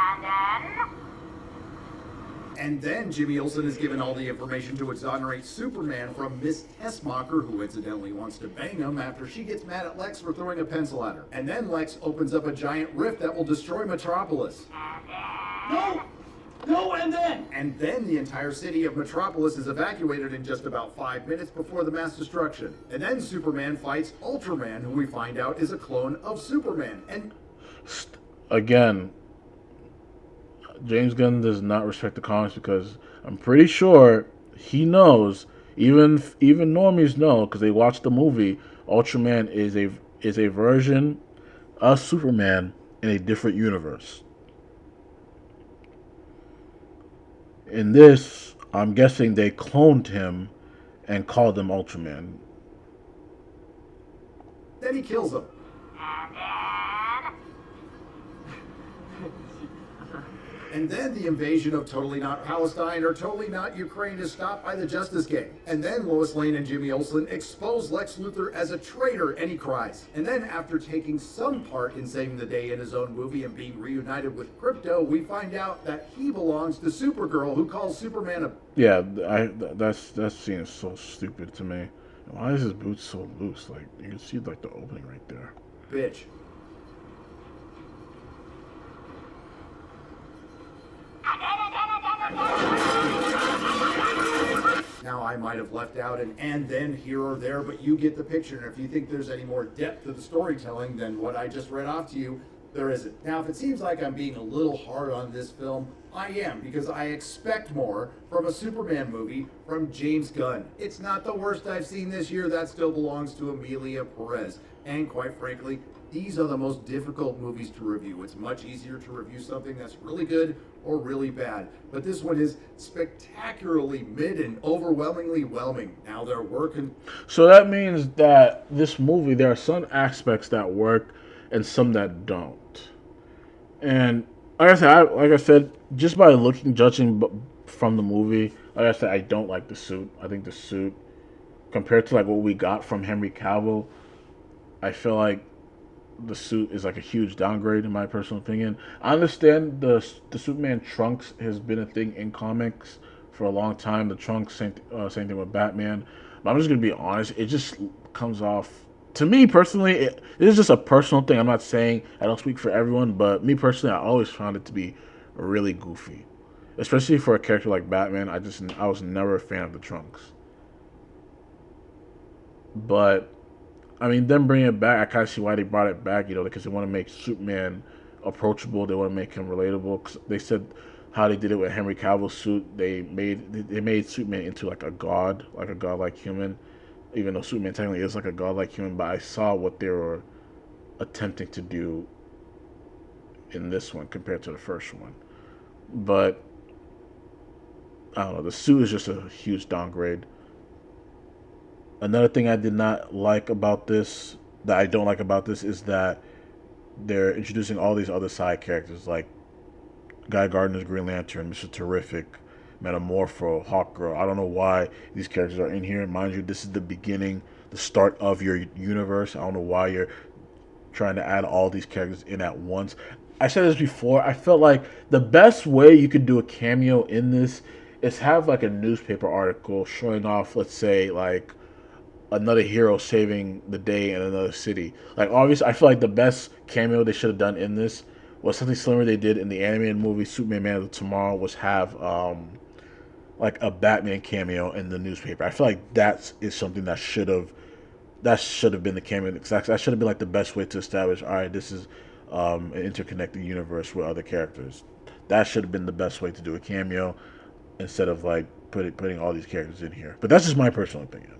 And then Jimmy Olsen is given all the information to exonerate Superman from Miss Tessmacher, who incidentally wants to bang him after she gets mad at Lex for throwing a pencil at her. And then Lex opens up a giant rift that will destroy Metropolis. No, and then? And then the entire city of Metropolis is evacuated in just about 5 minutes before the mass destruction. And then Superman fights Ultraman, who we find out is a clone of Superman. And again, James Gunn does not respect the comics because I'm pretty sure he knows, even normies know because they watched the movie, Ultraman is a version of Superman in a different universe. In this, I'm guessing they cloned him and called him Ultraman. Then he kills him. And then the invasion of Totally Not Palestine or Totally Not Ukraine is stopped by the Justice Gang. And then Lois Lane and Jimmy Olsen expose Lex Luthor as a traitor, and he cries. And then after taking some part in saving the day in his own movie and being reunited with Krypto, we find out that he belongs to Supergirl, who calls Superman a... Yeah, that scene is so stupid to me. Why is his boots so loose? Like, you can see like the opening right there. Bitch. Now, I might have left out an and then here or there, but you get the picture. And if you think there's any more depth to the storytelling than what I just read off to you, there isn't. Now, if it seems like I'm being a little hard on this film, I am, because I expect more from a Superman movie from James Gunn. It's not the worst I've seen this year. That still belongs to Emilia Perez. And quite frankly, These are the most difficult movies to review. It's much easier to review something that's really good or really bad. But this one is spectacularly mid and overwhelmingly whelming. Now they're working. So that means that this movie, there are some aspects that work and some that don't. And like I said, just by judging from the movie, like I said, I don't like the suit. I think the suit, compared to like what we got from Henry Cavill, I feel like the suit is like a huge downgrade in my personal opinion. I understand the Superman trunks has been a thing in comics for a long time. The trunks, same thing with Batman. But I'm just gonna be honest, it just comes off, to me personally, it is just a personal thing. I'm not saying, I don't speak for everyone, but me personally, I always found it to be really goofy, especially for a character like Batman. I was never a fan of the trunks. But I mean, them bringing it back, I kind of see why they brought it back, because they want to make Superman approachable. They want to make him relatable. 'Cause they said how they did it with Henry Cavill's suit. They made Superman into like a godlike human, even though Superman technically is like a godlike human. But I saw what they were attempting to do in this one compared to the first one. But I don't know. The suit is just a huge downgrade. Another thing I did not like about this, that I don't like about this, is that they're introducing all these other side characters, like Guy Gardner's Green Lantern, Mr. Terrific, Metamorpho, Hawkgirl. I don't know why these characters are in here. Mind you, this is the beginning, the start of your universe. I don't know why you're trying to add all these characters in at once. I said this before, I felt like the best way you could do a cameo in this is have like a newspaper article showing off, let's say, like another hero saving the day in another city. Like, obviously, I feel like the best cameo they should have done in this was something similar they did in the animated movie Superman Man of Tomorrow, was have like a Batman cameo in the newspaper. I feel like that is something that should have been the cameo. That should have been like the best way to establish, all right, this is an interconnected universe with other characters. That should have been the best way to do a cameo, instead of like putting all these characters in here. But that's just my personal opinion.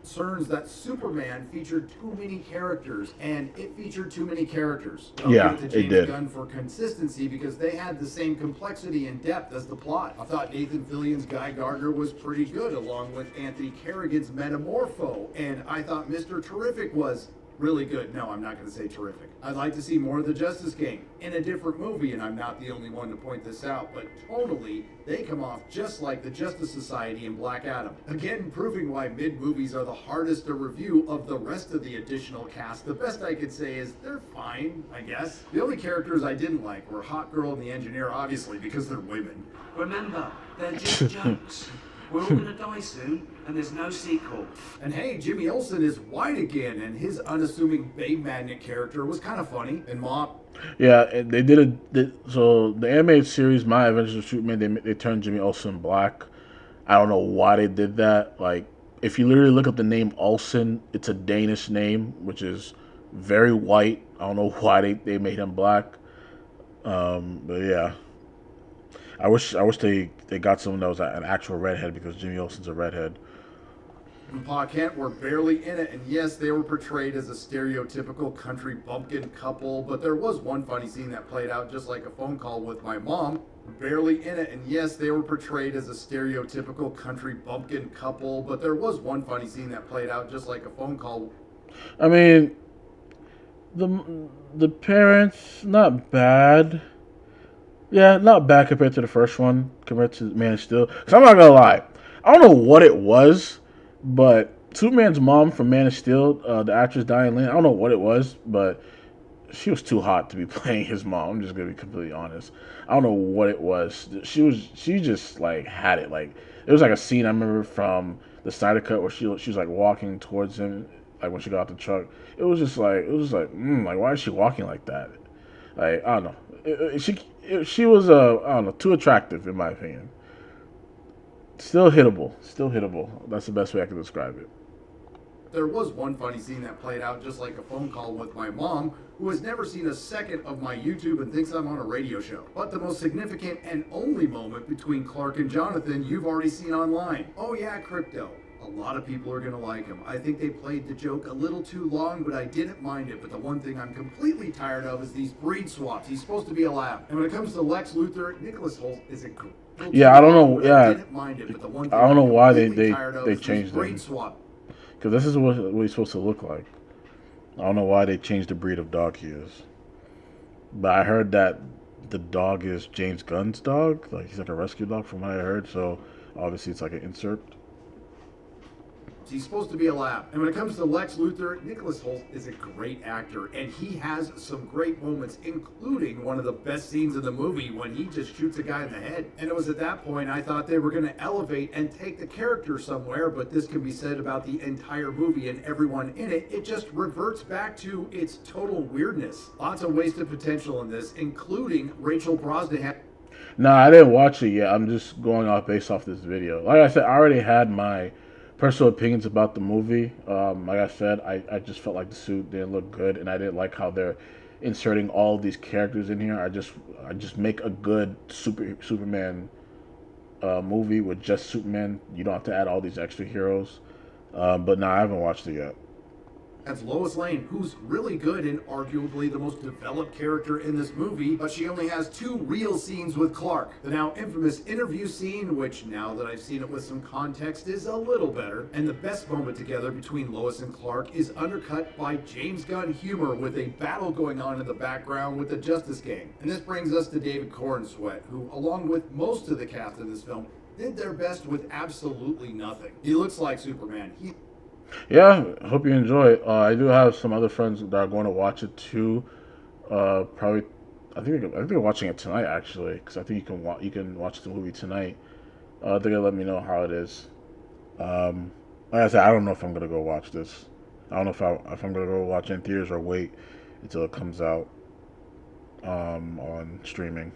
Concerns that Superman featured too many characters, and it featured too many characters. Yeah, give it to it James did. Gunn for consistency, because they had the same complexity and depth as the plot. I thought Nathan Fillion's Guy Gardner was pretty good, along with Anthony Carrigan's Metamorpho, and I thought Mr. Terrific was really good. No, I'm not going to say terrific. I'd like to see more of the Justice Gang in a different movie, and I'm not the only one to point this out, but tonally, they come off just like the Justice Society in Black Adam. Again, proving why mid-movies are the hardest to review of the rest of the additional cast. The best I could say is they're fine, I guess. The only characters I didn't like were Hawkgirl and the Engineer, obviously, because they're women. Remember, they're just jokes. We're all gonna die soon, and there's no sequel. And hey, Jimmy Olsen is white again, and his unassuming Bay Magnet character was kind of funny. And Mop. Yeah, they did so the animated series, My Adventures of Superman, they turned Jimmy Olsen black. I don't know why they did that. Like, if you literally look up the name Olsen, it's a Danish name, which is very white. I don't know why they made him black. But yeah. I wish they got someone that was an actual redhead, because Jimmy Olsen's a redhead. And Pa Kent were barely in it, and yes, they were portrayed as a stereotypical country bumpkin couple, but there was one funny scene that played out just like a phone call with my mom. Barely in it, and yes, they were portrayed as a stereotypical country bumpkin couple, but there was one funny scene that played out just like a phone call. I mean, the parents, not bad. Yeah, not bad compared to the first one, compared to Man of Steel. Because I'm not going to lie, I don't know what it was, but Superman's mom from Man of Steel, the actress Diane Lane, I don't know what it was, but she was too hot to be playing his mom. I'm just going to be completely honest. I don't know what it was. She just, like, had it. Like, there was, like, a scene I remember from the Snyder Cut where she was, like, walking towards him, like, when she got out the truck. It was just like, why is she walking like that? Like, I don't know. She was, I don't know, too attractive, in my opinion. Still hittable. That's the best way I can describe it. There was one funny scene that played out just like a phone call with my mom, who has never seen a second of my YouTube and thinks I'm on a radio show. But the most significant and only moment between Clark and Jonathan you've already seen online. Oh yeah, Crypto. A lot of people are going to like him. I think they played the joke a little too long, but I didn't mind it. But the one thing I'm completely tired of is these breed swaps. He's supposed to be a lab. And when it comes to Lex Luthor, Nicholas Hoult is a yeah, I don't know. I Yeah, didn't mind it, but the one thing I don't know I'm why completely tired of they is these changed breed him. swap. Because this is what he's supposed to look like. I don't know why they changed the breed of dog he is. But I heard that the dog is James Gunn's dog. Like, he's like a rescue dog from what I heard. So, obviously, it's like an insert. He's supposed to be a lab. And when it comes to Lex Luthor, Nicholas Hoult is a great actor, and he has some great moments, including one of the best scenes in the movie when he just shoots a guy in the head. And it was at that point I thought they were going to elevate and take the character somewhere, but this can be said about the entire movie and everyone in it. It just reverts back to its total weirdness. Lots of wasted potential in this, including Rachel Brosnahan. Nah, I didn't watch it yet. I'm just going off based off this video. Like I said, I already had my personal opinions about the movie. Like I said, I just felt like the suit didn't look good, and I didn't like how they're inserting all of these characters in here. I just make a good Superman movie with just Superman. You don't have to add all these extra heroes. But no, I haven't watched it yet. That's Lois Lane, who's really good and arguably the most developed character in this movie, but she only has 2 real scenes with Clark. The now infamous interview scene, which now that I've seen it with some context is a little better, and the best moment together between Lois and Clark is undercut by James Gunn humor with a battle going on in the background with the Justice Gang. And this brings us to David Cornsweet, who, along with most of the cast in this film, did their best with absolutely nothing. He looks like Superman. Yeah, I hope you enjoy it. I do have some other friends that are going to watch it too. Probably, I think they're watching it tonight actually, because I think you can watch the movie tonight. They're gonna let me know how it is. Like I said, I don't know if I'm gonna go watch this. I don't know if I'm gonna go watch it in theaters or wait until it comes out on streaming.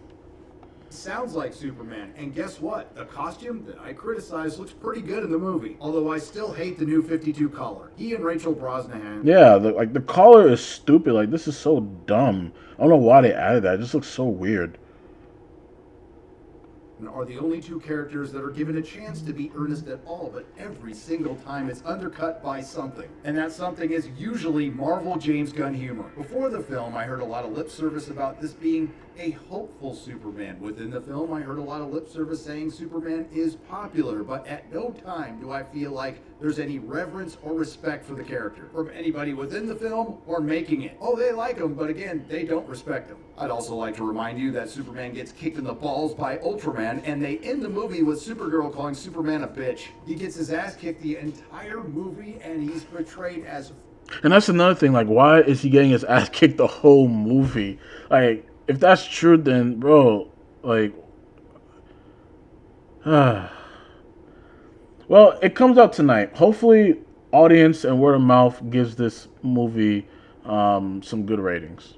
Sounds like Superman, and guess what? The costume that I criticized looks pretty good in the movie, although I still hate the new 52 collar. He and Rachel Brosnahan. Yeah, the collar is stupid. Like, this is so dumb. I don't know why they added that. It just looks so weird. Are the only 2 characters that are given a chance to be earnest at all, but every single time it's undercut by something. And that something is usually Marvel James Gunn humor. Before the film, I heard a lot of lip service about this being a hopeful Superman. Within the film, I heard a lot of lip service saying Superman is popular, but at no time do I feel like there's any reverence or respect for the character from anybody within the film or making it. Oh, they like him, but again, they don't respect him. I'd also like to remind you that Superman gets kicked in the balls by Ultraman, and they end the movie with Supergirl calling Superman a bitch. He gets his ass kicked the entire movie, and he's portrayed as... And that's another thing, like, why is he getting his ass kicked the whole movie? Like, if that's true, then, bro, like... Well, it comes out tonight. Hopefully, audience and word of mouth gives this movie some good ratings.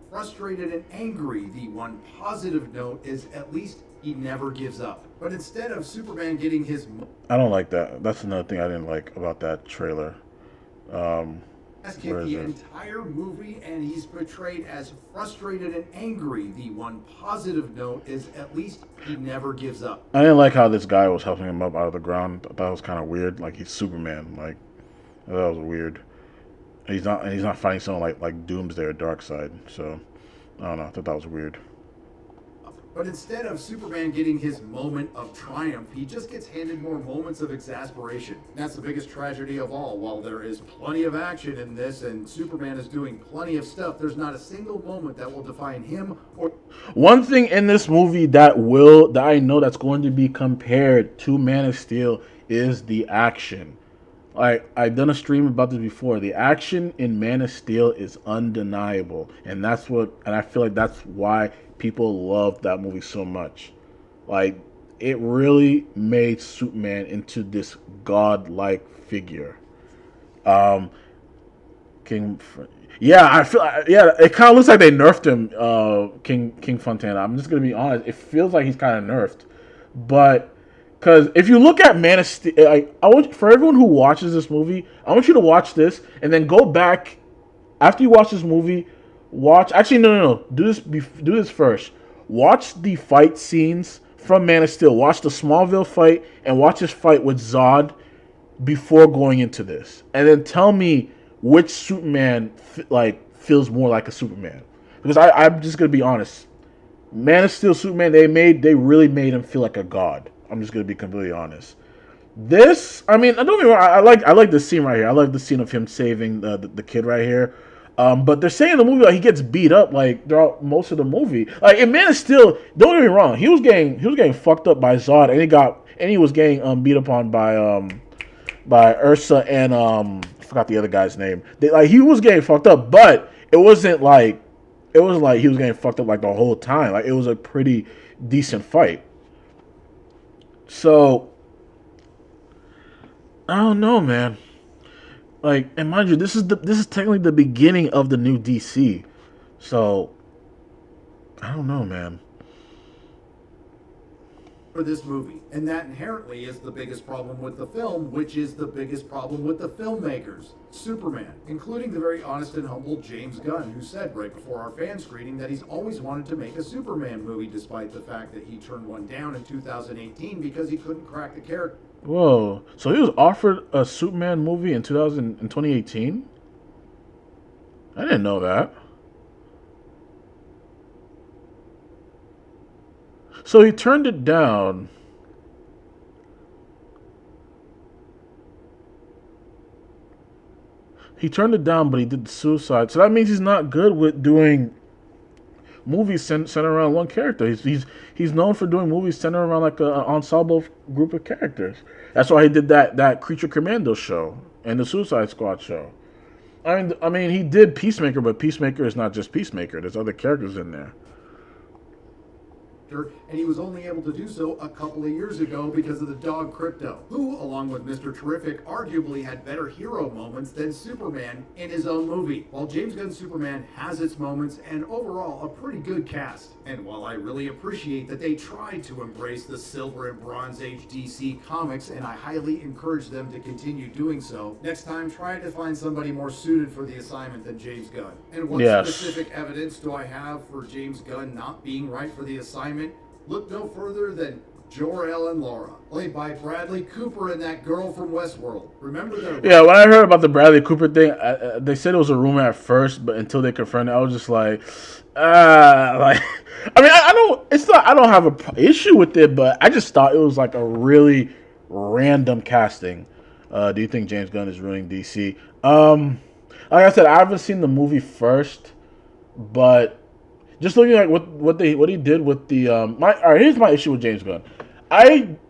Frustrated and angry, the one positive note is at least he never gives up. But instead of Superman getting his... I don't like that. That's another thing I didn't like about that trailer. Kicked the entire movie, and he's portrayed as frustrated and angry. The one positive note is at least he never gives up. I didn't like how this guy was helping him up out of the ground. I thought it was kind of weird. Like, he's Superman. Like, I thought it was weird. And he's not fighting someone like Doomsday or Darkseid. So I don't know. I thought that was weird. But instead of Superman getting his moment of triumph, he just gets handed more moments of exasperation. That's the biggest tragedy of all. While there is plenty of action in this and Superman is doing plenty of stuff, there's not a single moment that will define him or... One thing in this movie that I know that's going to be compared to Man of Steel is the action. Like, I've done a stream about this before. The action in Man of Steel is undeniable. And I feel like that's why people love that movie so much. Like, it really made Superman into this godlike figure. It kind of looks like they nerfed him, King Fontana. I'm just gonna be honest. It feels like he's kind of nerfed, but because if you look at Man of Steel, for everyone who watches this movie, I want you to watch this and then go back after you watch this movie. Actually, no. Do this first. Watch the fight scenes from Man of Steel. Watch the Smallville fight and watch his fight with Zod before going into this, and then tell me which Superman feels more like a Superman. Because I'm just gonna be honest. Man of Steel Superman, they really made him feel like a god. I'm just gonna be completely honest. This, I mean, I don't get me wrong, I like the scene right here. I like the scene of him saving the kid right here. But they're saying in the movie like he gets beat up like throughout most of the movie. Like in Man of Steel, don't get me wrong, he was getting fucked up by Zod, and he was getting beat upon by Ursa and I forgot the other guy's name. He was getting fucked up, but it wasn't like he was getting fucked up like the whole time. Like it was a pretty decent fight. So I don't know, man. Like, and mind you, this is technically the beginning of the new DC. So I don't know, man. For this movie, and that inherently is the biggest problem with the film, which is the biggest problem with the filmmakers, Superman, including the very honest and humble James Gunn, who said right before our fan screening that he's always wanted to make a Superman movie, despite the fact that he turned one down in 2018 because he couldn't crack the character. Whoa! So he was offered a Superman movie in 2018. I didn't know that. So he turned it down. He turned it down, but he did the Suicide. So that means he's not good with doing movies centered around one character. He's known for doing movies centered around like an ensemble group of characters. That's why he did that Creature Commando show and the Suicide Squad show. I mean, he did Peacemaker, but Peacemaker is not just Peacemaker. There's other characters in there. And he was only able to do so a couple of years ago because of the dog Crypto, who, along with Mr. Terrific, arguably had better hero moments than Superman in his own movie. While James Gunn's Superman has its moments and overall a pretty good cast, and while I really appreciate that they tried to embrace the Silver and Bronze Age DC comics, and I highly encourage them to continue doing so, next time try to find somebody more suited for the assignment than James Gunn. And what specific evidence do I have for James Gunn not being right for the assignment? Look no further than Jor-El and Laura, played by Bradley Cooper and that girl from Westworld. Remember that? Yeah, when I heard about the Bradley Cooper thing, they said it was a rumor at first, but until they confirmed it, I was just like, I mean, I don't have an issue with it, but I just thought it was like a really random casting. Do you think James Gunn is ruining DC? Like I said, I haven't seen the movie first, but just looking at what he did with the here's my issue with James Gunn.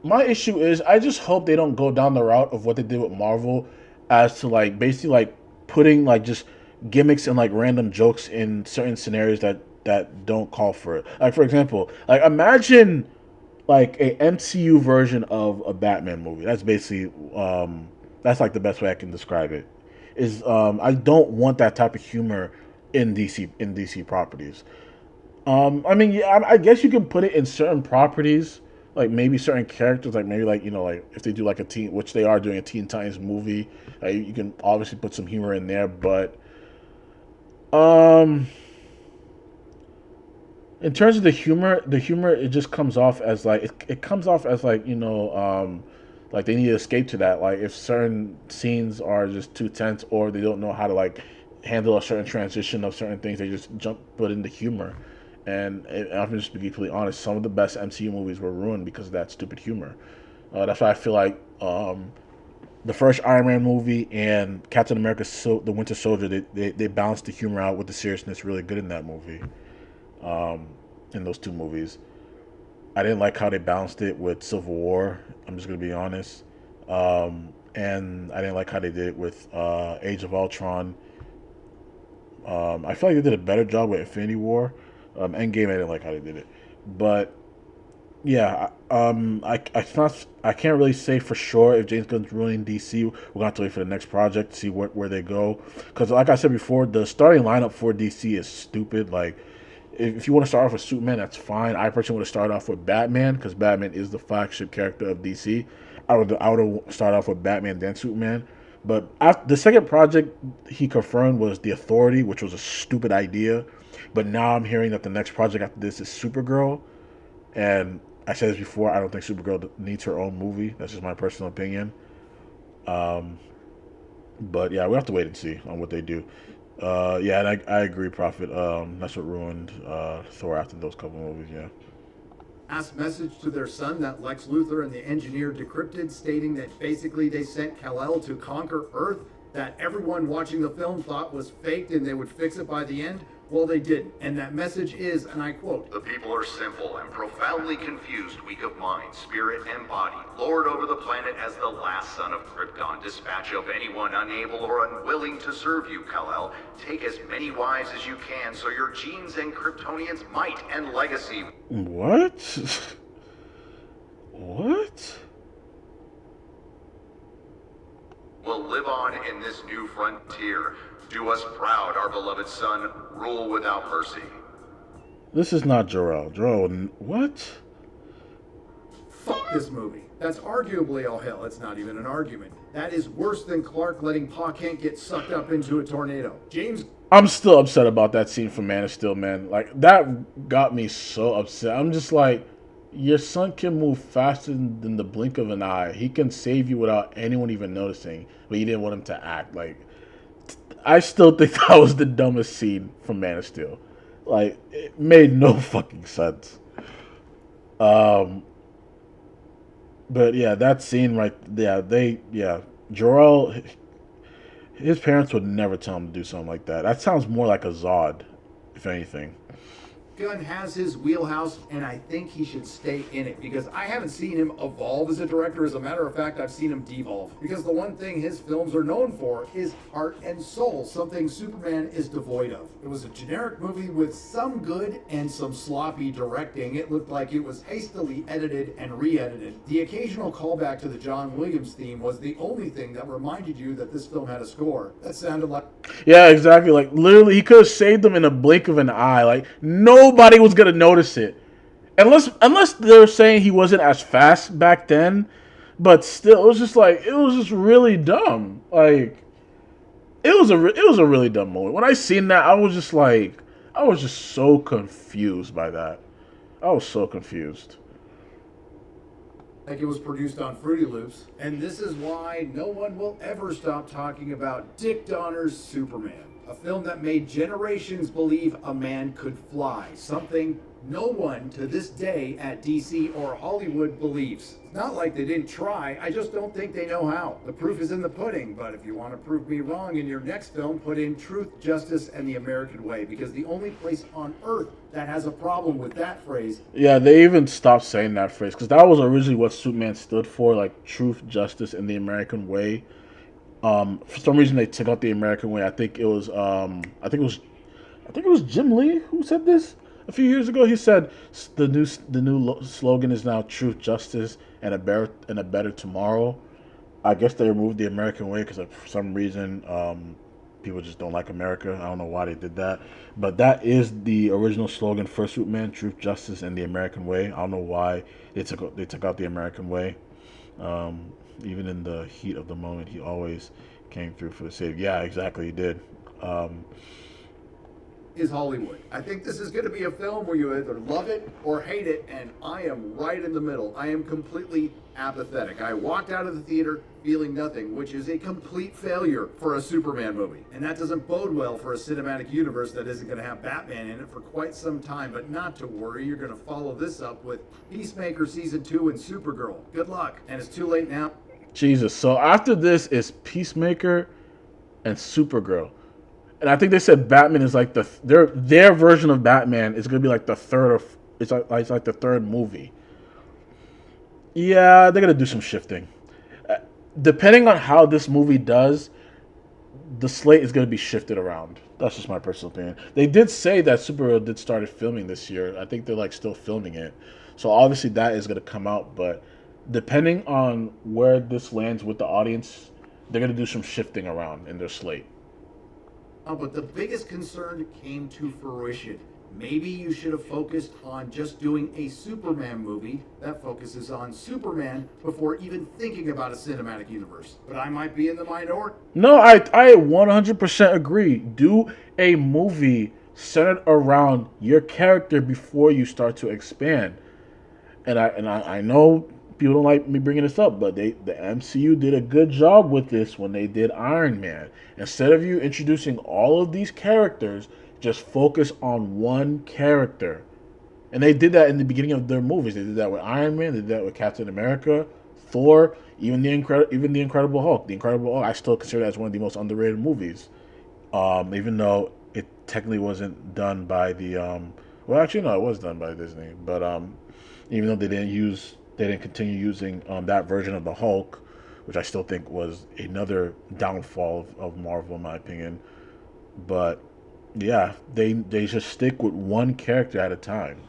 My issue is I just hope they don't go down the route of what they did with Marvel, as to like basically like putting like just gimmicks and like random jokes in certain scenarios that don't call for it. Like for example, like imagine like a MCU version of a Batman movie. That's basically that's like the best way I can describe it. Is I don't want that type of humor in DC properties. I mean, yeah, I guess you can put it in certain properties, like maybe certain characters, like maybe like like if they do like a teen, which they are doing a Teen Titans movie, you can obviously put some humor in there. But in terms of the humor it just comes off as like it comes off as like like they need to escape to that. Like if certain scenes are just too tense or they don't know how to like handle a certain transition of certain things, they just put in the humor. And I'm just to be completely honest, some of the best MCU movies were ruined because of that stupid humor. That's why I feel like the first Iron Man movie and Captain America: The Winter Soldier, they balanced the humor out with the seriousness really good in that movie. In those two movies, I didn't like how they balanced it with Civil War. I'm just gonna be honest, and I didn't like how they did it with Age of Ultron. I feel like they did a better job with Infinity War. Endgame, I didn't like how they did it, but yeah, I can't really say for sure if James Gunn's ruining DC. We're gonna have to wait for the next project to see where they go, because like I said before, the starting lineup for DC is stupid. Like if you want to start off with Superman, that's fine. I personally want to start off with Batman because Batman is the flagship character of DC. I would start off with Batman then Superman. But the second project he confirmed was The Authority, which was a stupid idea. But now I'm hearing that the next project after this is Supergirl. And I said this before, I don't think Supergirl needs her own movie. That's just my personal opinion. But yeah, we have to wait and see on what they do. Yeah, and I agree, Prophet. That's what ruined Thor after those couple movies. Yeah. Last message to their son that Lex Luthor and the engineer decrypted, stating that basically they sent Kal-El to conquer Earth, that everyone watching the film thought was faked and they would fix it by the end. Well, they didn't. And that message is, and I quote, "The people are simple and profoundly confused, weak of mind, spirit, and body. Lord over the planet as the last son of Krypton. Dispatch of anyone unable or unwilling to serve you, Kal-El. Take as many wives as you can so your genes and Kryptonians' might and legacy." What? What? "Will live on in this new frontier. Do us proud, our beloved son. Rule without mercy." This is not Jor-El. Jor-El, what? Fuck this movie. That's arguably, oh hell, it's not even an argument. That is worse than Clark letting Pa Kent get sucked up into a tornado. James... I'm still upset about that scene from Man of Steel, man. Like, that got me so upset. I'm just like, your son can move faster than the blink of an eye. He can save you without anyone even noticing, but you didn't want him to act. Like, I still think that was the dumbest scene from Man of Steel. Like, it made no fucking sense. But yeah, that scene right, Jor-El, his parents would never tell him to do something like that. That sounds more like a Zod, if anything. Gunn has his wheelhouse, and I think he should stay in it, because I haven't seen him evolve as a director. As a matter of fact, I've seen him devolve, because the one thing his films are known for is heart and soul, something Superman is devoid of. It was a generic movie with some good and some sloppy directing. It looked like it was hastily edited and re-edited. The occasional callback to the John Williams theme was the only thing that reminded you that this film had a score. That sounded like... Yeah, exactly. Like, literally, he could have saved them in a blink of an eye. Like, nobody was gonna notice it, unless they're saying he wasn't as fast back then. But still, it was just really dumb. Like, it was a really dumb moment. When I seen that, I was just so confused by that. I was so confused. Like it was produced on Fruity Loops, and this is why no one will ever stop talking about Dick Donner's Superman, a film that made generations believe a man could fly, something no one to this day at DC or Hollywood believes. It's not like they didn't try, I just don't think they know how. The proof is in the pudding, but if you want to prove me wrong in your next film, put in truth, justice, and the American way, because the only place on earth that has a problem with that phrase... Yeah, they even stopped saying that phrase, because that was originally what Superman stood for, like truth, justice, and the American way. For some reason, they took out the American way. I think it was Jim Lee who said this a few years ago. He said the new slogan is now truth, justice, and a better tomorrow. I guess they removed the American way because for some reason people just don't like America. I don't know why they did that, but that is the original slogan for Superman: truth, justice, and the American way. I don't know why they took out the American way. Even in the heat of the moment, he always came through for the save. Yeah, exactly, he did. Is Hollywood. I think this is going to be a film where you either love it or hate it, and I am right in the middle. I am completely apathetic. I walked out of the theater feeling nothing, which is a complete failure for a Superman movie. And that doesn't bode well for a cinematic universe that isn't going to have Batman in it for quite some time. But not to worry, you're going to follow this up with Peacemaker Season 2 and Supergirl. Good luck. And it's too late now. Jesus. So after this is Peacemaker and Supergirl. And I think they said Batman is like their version of Batman is gonna be like the third it's like the third movie. Yeah, they're gonna do some shifting. Depending on how this movie does, the slate is gonna be shifted around. That's just my personal opinion. They did say that Supergirl did started filming this year. I think they're like still filming it. So obviously that is gonna come out, but depending on where this lands with the audience, they're gonna do some shifting around in their slate. But the biggest concern came to fruition. Maybe you should have focused on just doing a Superman movie that focuses on Superman before even thinking about a cinematic universe. But I might be in the minority. No, I 100% agree. Do a movie centered around your character before you start to expand. And I know people don't like me bringing this up, but the MCU did a good job with this when they did Iron Man. Instead of you introducing all of these characters, just focus on one character. And they did that in the beginning of their movies. They did that with Iron Man. They did that with Captain America, Thor, even the Incredible Hulk. The Incredible Hulk, I still consider that as one of the most underrated movies. Even though it technically wasn't done by the well, actually no, it was done by Disney. But even though they didn't continue using that version of the Hulk, which I still think was another downfall of Marvel, in my opinion. But yeah, they just stick with one character at a time.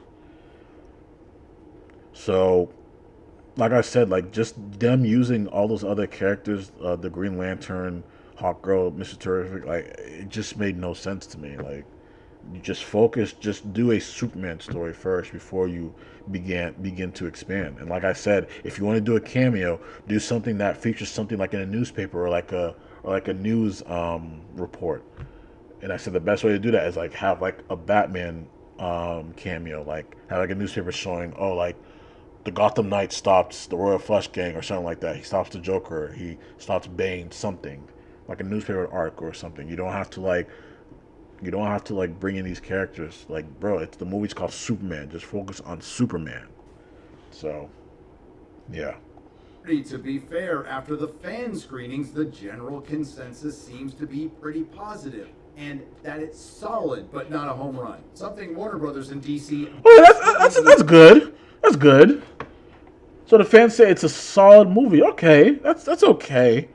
So, like I said, like just them using all those other characters, the Green Lantern, Hawkgirl, Mr. Terrific, like it just made no sense to me. Like, you just focus, just do a Superman story first before you begin to expand. And like I said, if you want to do a cameo, do something that features something like in a newspaper or like a news report. And I said the best way to do that is like have like a Batman cameo, like have like a newspaper showing, oh, like the Gotham Knight stops the Royal Flush Gang or something like that. He stops the Joker. He stops Bane. Something like a newspaper arc or something. You don't have to bring in these characters. Like, bro, the movie's called Superman. Just focus on Superman. So, yeah. To be fair, after the fan screenings, the general consensus seems to be pretty positive, and that it's solid, but not a home run. Something Warner Brothers and DC. Oh, that's good. That's good. So the fans say it's a solid movie. Okay, that's okay.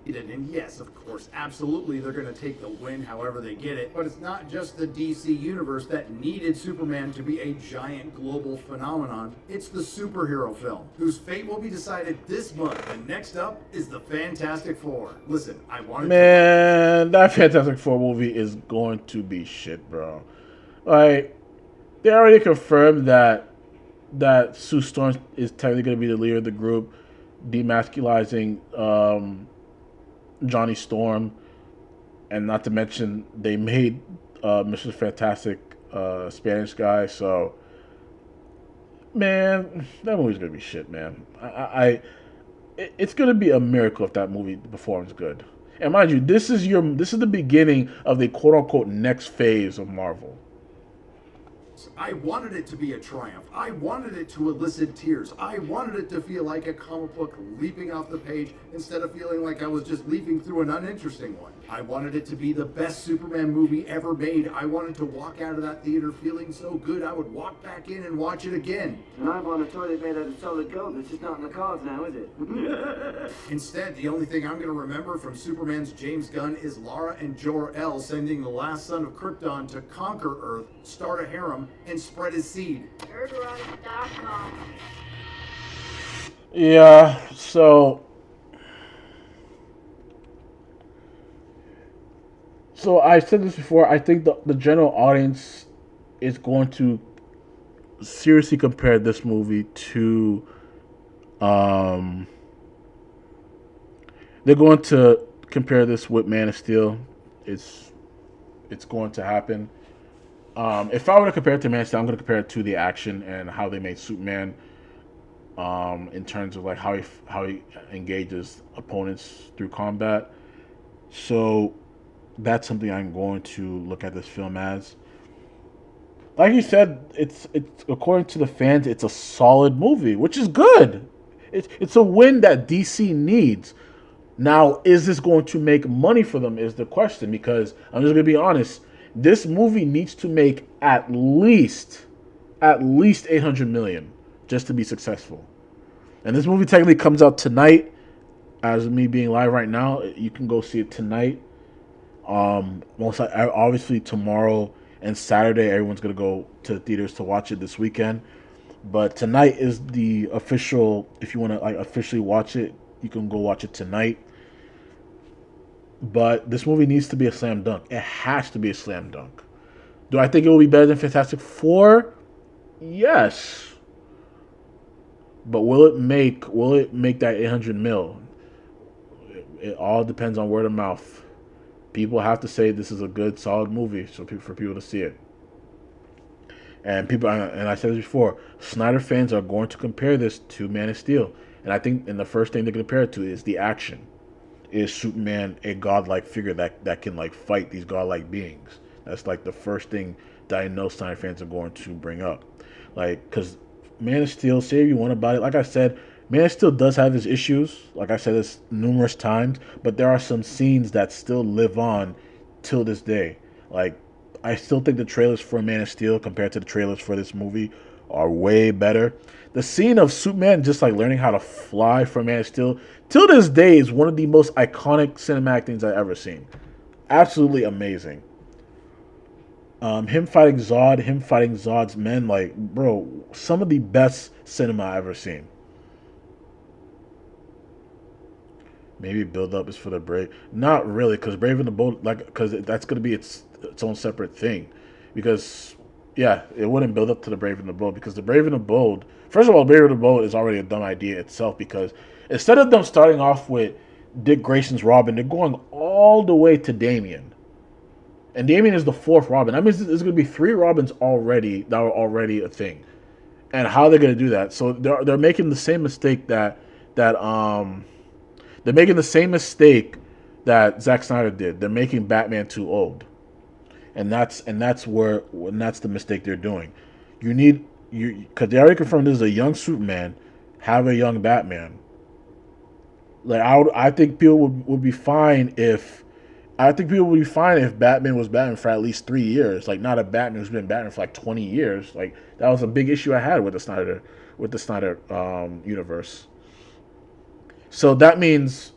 And yes, of course, absolutely, they're going to take the win however they get it. But it's not just the DC universe that needed Superman to be a giant global phenomenon. It's the superhero film, whose fate will be decided this month. And next up is the Fantastic Four. Listen, that Fantastic Four movie is going to be shit, bro. Like, they already confirmed that Sue Storm is technically going to be the leader of the group, demasculizing Johnny Storm, and not to mention they made Mr. Fantastic Spanish guy. So, man, that movie's gonna be shit, man. It's gonna be a miracle if that movie performs good. And mind you, this is the beginning of the quote unquote next phase of Marvel. I wanted it to be a triumph. I wanted it to elicit tears. I wanted it to feel like a comic book leaping off the page instead of feeling like I was just leaping through an uninteresting one. I wanted it to be the best Superman movie ever made. I wanted to walk out of that theater feeling so good I would walk back in and watch it again. And I want a toilet made out of solid gold. It's just not in the cards now, is it? Instead, the only thing I'm going to remember from Superman's James Gunn is Lara and Jor-El sending the last son of Krypton to conquer Earth, start a harem, and spread his seed. Yeah, so I said this before. I think the general audience is going to seriously compare this movie to they're going to compare this with Man of Steel. It's going to happen. If I were to compare it to Man of Steel, I'm going to compare it to the action and how they made Superman. In terms of like how he engages opponents through combat. So that's something I'm going to look at this film as. Like you said, it's according to the fans, it's a solid movie, which is good. It's a win that DC needs. Now, is this going to make money for them is the question, because I'm just going to be honest. This movie needs to make at least $800 million just to be successful. And this movie technically comes out tonight. As me being live right now, you can go see it tonight. Obviously tomorrow and Saturday, everyone's gonna go to the theaters to watch it this weekend. But tonight is the official. If you want to officially watch it, you can go watch it tonight. But this movie needs to be a slam dunk. It has to be a slam dunk. Do I think it will be better than Fantastic Four? Yes. But will it make that 800 mil? It all depends on word of mouth. People have to say this is a good, solid movie for people to see it. And people, and I said this before, Snyder fans are going to compare this to Man of Steel, and I think, and the first thing they compare it to is the action. Is Superman a godlike figure that can like fight these godlike beings? That's like the first thing that I know Snyder fans are going to bring up, like because Man of Steel, say if you want about it, like I said, Man of Steel does have his issues. Like I said this numerous times, but there are some scenes that still live on till this day. Like I still think the trailers for Man of Steel compared to the trailers for this movie are way better. The scene of Superman just like learning how to fly from Man of Steel till this day is one of the most iconic cinematic things I've ever seen. Absolutely amazing. Him fighting Zod, him fighting Zod's men, like bro, some of the best cinema I've ever seen. Maybe build up is for the Brave. Not really, because Brave and the Bold, like, because that's gonna be its own separate thing. Because yeah, it wouldn't build up to the Brave and the Bold because the Brave and the Bold. First of all, Brave and the Bold is already a dumb idea itself because instead of them starting off with Dick Grayson's Robin, they're going all the way to Damian, and Damian is the fourth Robin. That means there's gonna be 3 Robins already that are already a thing, and how they're gonna do that? So they're making the same mistake that they're making the same mistake that Zack Snyder did. They're making Batman too old, and that's the mistake they're doing. Because they already confirmed this is a young Superman, have a young Batman. Like I think people would be fine if Batman was Batman for at least 3 years. Like not a Batman who's been Batman for like 20 years. Like that was a big issue I had with the Snyder universe. So that means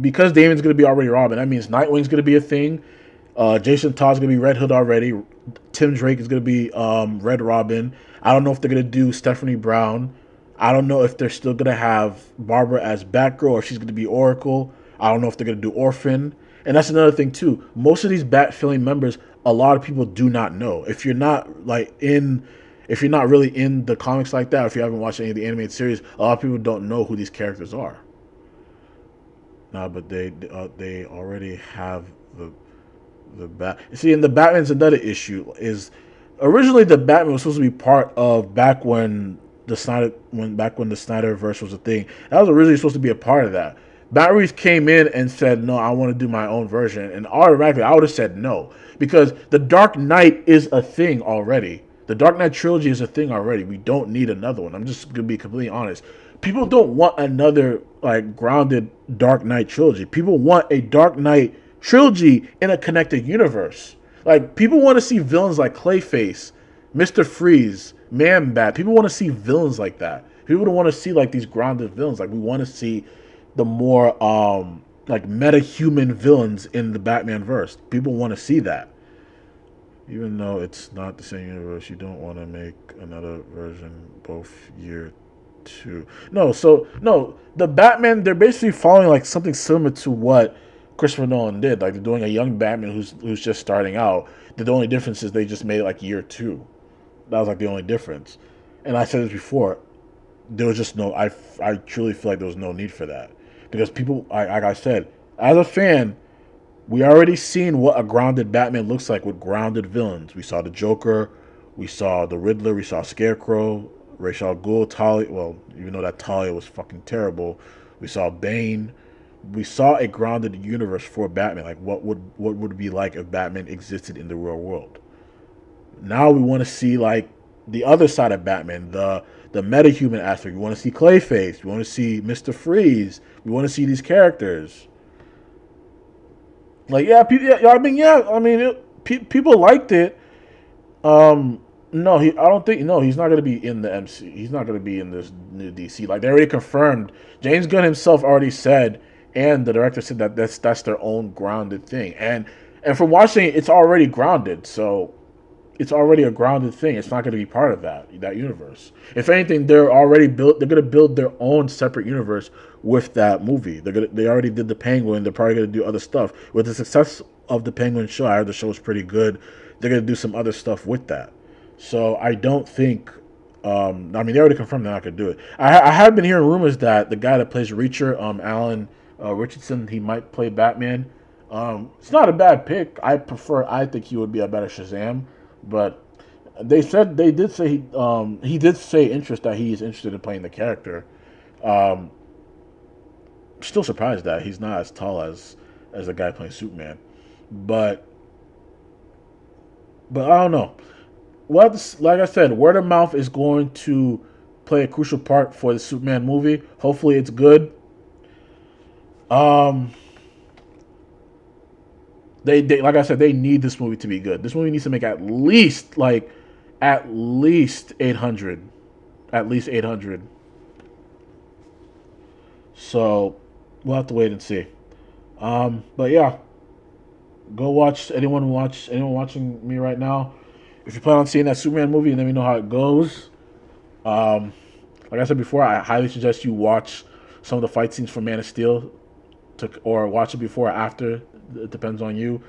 because Damian's going to be already Robin, that means Nightwing's going to be a thing. Jason Todd's going to be Red Hood already. Tim Drake is going to be Red Robin. I don't know if they're going to do Stephanie Brown. I don't know if they're still going to have Barbara as Batgirl or she's going to be Oracle. I don't know if they're going to do Orphan. And that's another thing too. Most of these Bat-filling members, a lot of people do not know. If you're not really in the comics like that, if you haven't watched any of the animated series, a lot of people don't know who these characters are. No, but they already have the Bat. See, and the Batman's another issue is originally the Batman was supposed to be part of back when the Snyderverse was a thing. That was originally supposed to be a part of that. Matt Reeves came in and said, "No, I want to do my own version," and automatically I would have said no because the Dark Knight is a thing already. The Dark Knight trilogy is a thing already. We don't need another one. I'm just gonna be completely honest. People don't want another like grounded Dark Knight trilogy. People want a Dark Knight trilogy in a connected universe. Like people want to see villains like Clayface, Mr. Freeze, Man Bat. People want to see villains like that. People don't want to see like these grounded villains. Like we want to see the more like meta-human villains in the Batman verse. People want to see that. Even though it's not the same universe, you don't want to make another version both year 2. No, the Batman, they're basically following like something similar to what Christopher Nolan did. Like they're doing a young Batman who's just starting out. The only difference is they just made it like year 2. That was like the only difference. And I said this before, there was just no, I truly feel like there was no need for that. Because people, like I said, as a fan, we already seen what a grounded Batman looks like with grounded villains. We saw the Joker, we saw the Riddler, we saw Scarecrow, Ra's al Ghul, Talia. Well, even though that Talia was fucking terrible, we saw Bane. We saw a grounded universe for Batman. Like what would it be like if Batman existed in the real world? Now we want to see like the other side of Batman, the meta-human aspect. We want to see Clayface. We want to see Mr. Freeze. We want to see these characters. Like people liked it. No, I don't think. No, he's not going to be in the MC. He's not going to be in this new DC. Like they already confirmed. James Gunn himself already said, and the director said that that's their own grounded thing. And from watching it, it's already grounded. So it's already a grounded thing. It's not going to be part of that universe. If anything, they're going to build their own separate universe with that movie. They already did the Penguin. They're probably going to do other stuff. With the success of the Penguin show, I heard the show was pretty good. They're going to do some other stuff with that. So I don't think. They already confirmed they're not going to do it. I have been hearing rumors that the guy that plays Reacher, Alan Richardson, he might play Batman. It's not a bad pick. I think he would be a better Shazam. But They did say he did say interest that he is interested in playing the character. Um, Still surprised that he's not as tall as the guy playing Superman, but I don't know. Well, like I said, word of mouth is going to play a crucial part for the Superman movie. Hopefully, it's good. Um, they like I said, they need this movie to be good. This movie needs to make at least 800, at least 800. So we'll have to wait and see. But yeah, go watch anyone watching me right now. If you plan on seeing that Superman movie, let me know how it goes. Um, like I said before, I highly suggest you watch some of the fight scenes from Man of Steel, or watch it before or after. It depends on you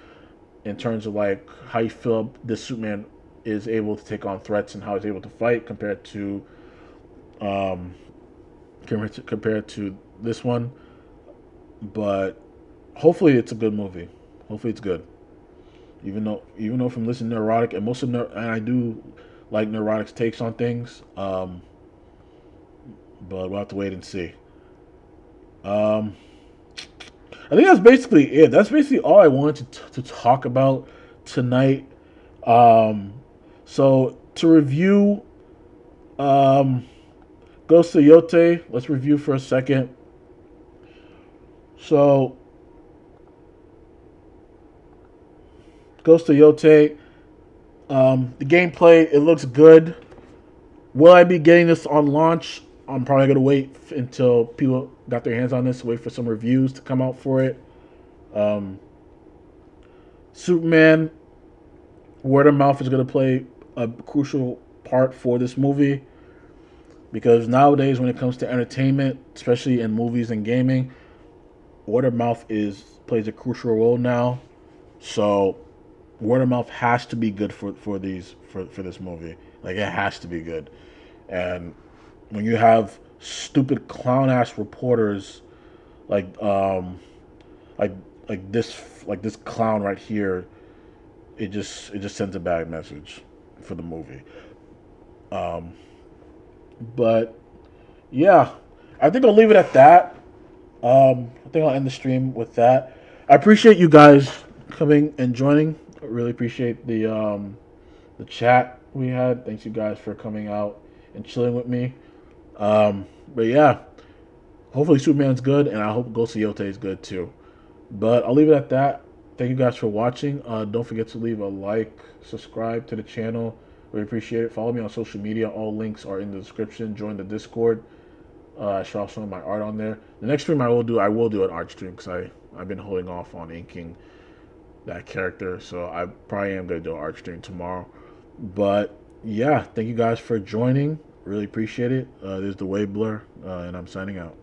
in terms of like how you feel this Superman is able to take on threats and how he's able to fight um, compared to this one. But hopefully it's a good movie. Hopefully it's good. Even though from listening to Neurotic and and I do like Neurotic's takes on things. But we'll have to wait and see. I think that's basically it. That's basically all I wanted to talk about tonight. So to review Ghost of Yotei, let's review for a second. So Ghost of Yotei, the gameplay, it looks good. Will I be getting this on launch? I'm probably going to wait until people got their hands on this, wait for some reviews to come out for it. Superman, word of mouth is going to play a crucial part for this movie. Because nowadays, when it comes to entertainment, especially in movies and gaming, word of mouth plays a crucial role now. So word of mouth has to be good for this movie. Like, it has to be good. And when you have stupid clown ass reporters like this clown right here, it just sends a bad message for the movie. But yeah, I think I'll leave it at that. I think I'll end the stream with that. I appreciate you guys coming and joining. I really appreciate the chat we had. Thanks you guys for coming out and chilling with me. But yeah, hopefully Superman's good, and I hope Ghost of Yotei is good too. But I'll leave it at that. Thank you guys for watching. Don't forget to leave a like, subscribe to the channel. Really appreciate it. Follow me on social media. All links are in the description. Join the Discord. I should also have my art on there. The next stream I will do an art stream because I've been holding off on inking that character. So I probably am going to do an art stream tomorrow. But yeah, thank you guys for joining. Really appreciate it. This is the Wave Blur, and I'm signing out.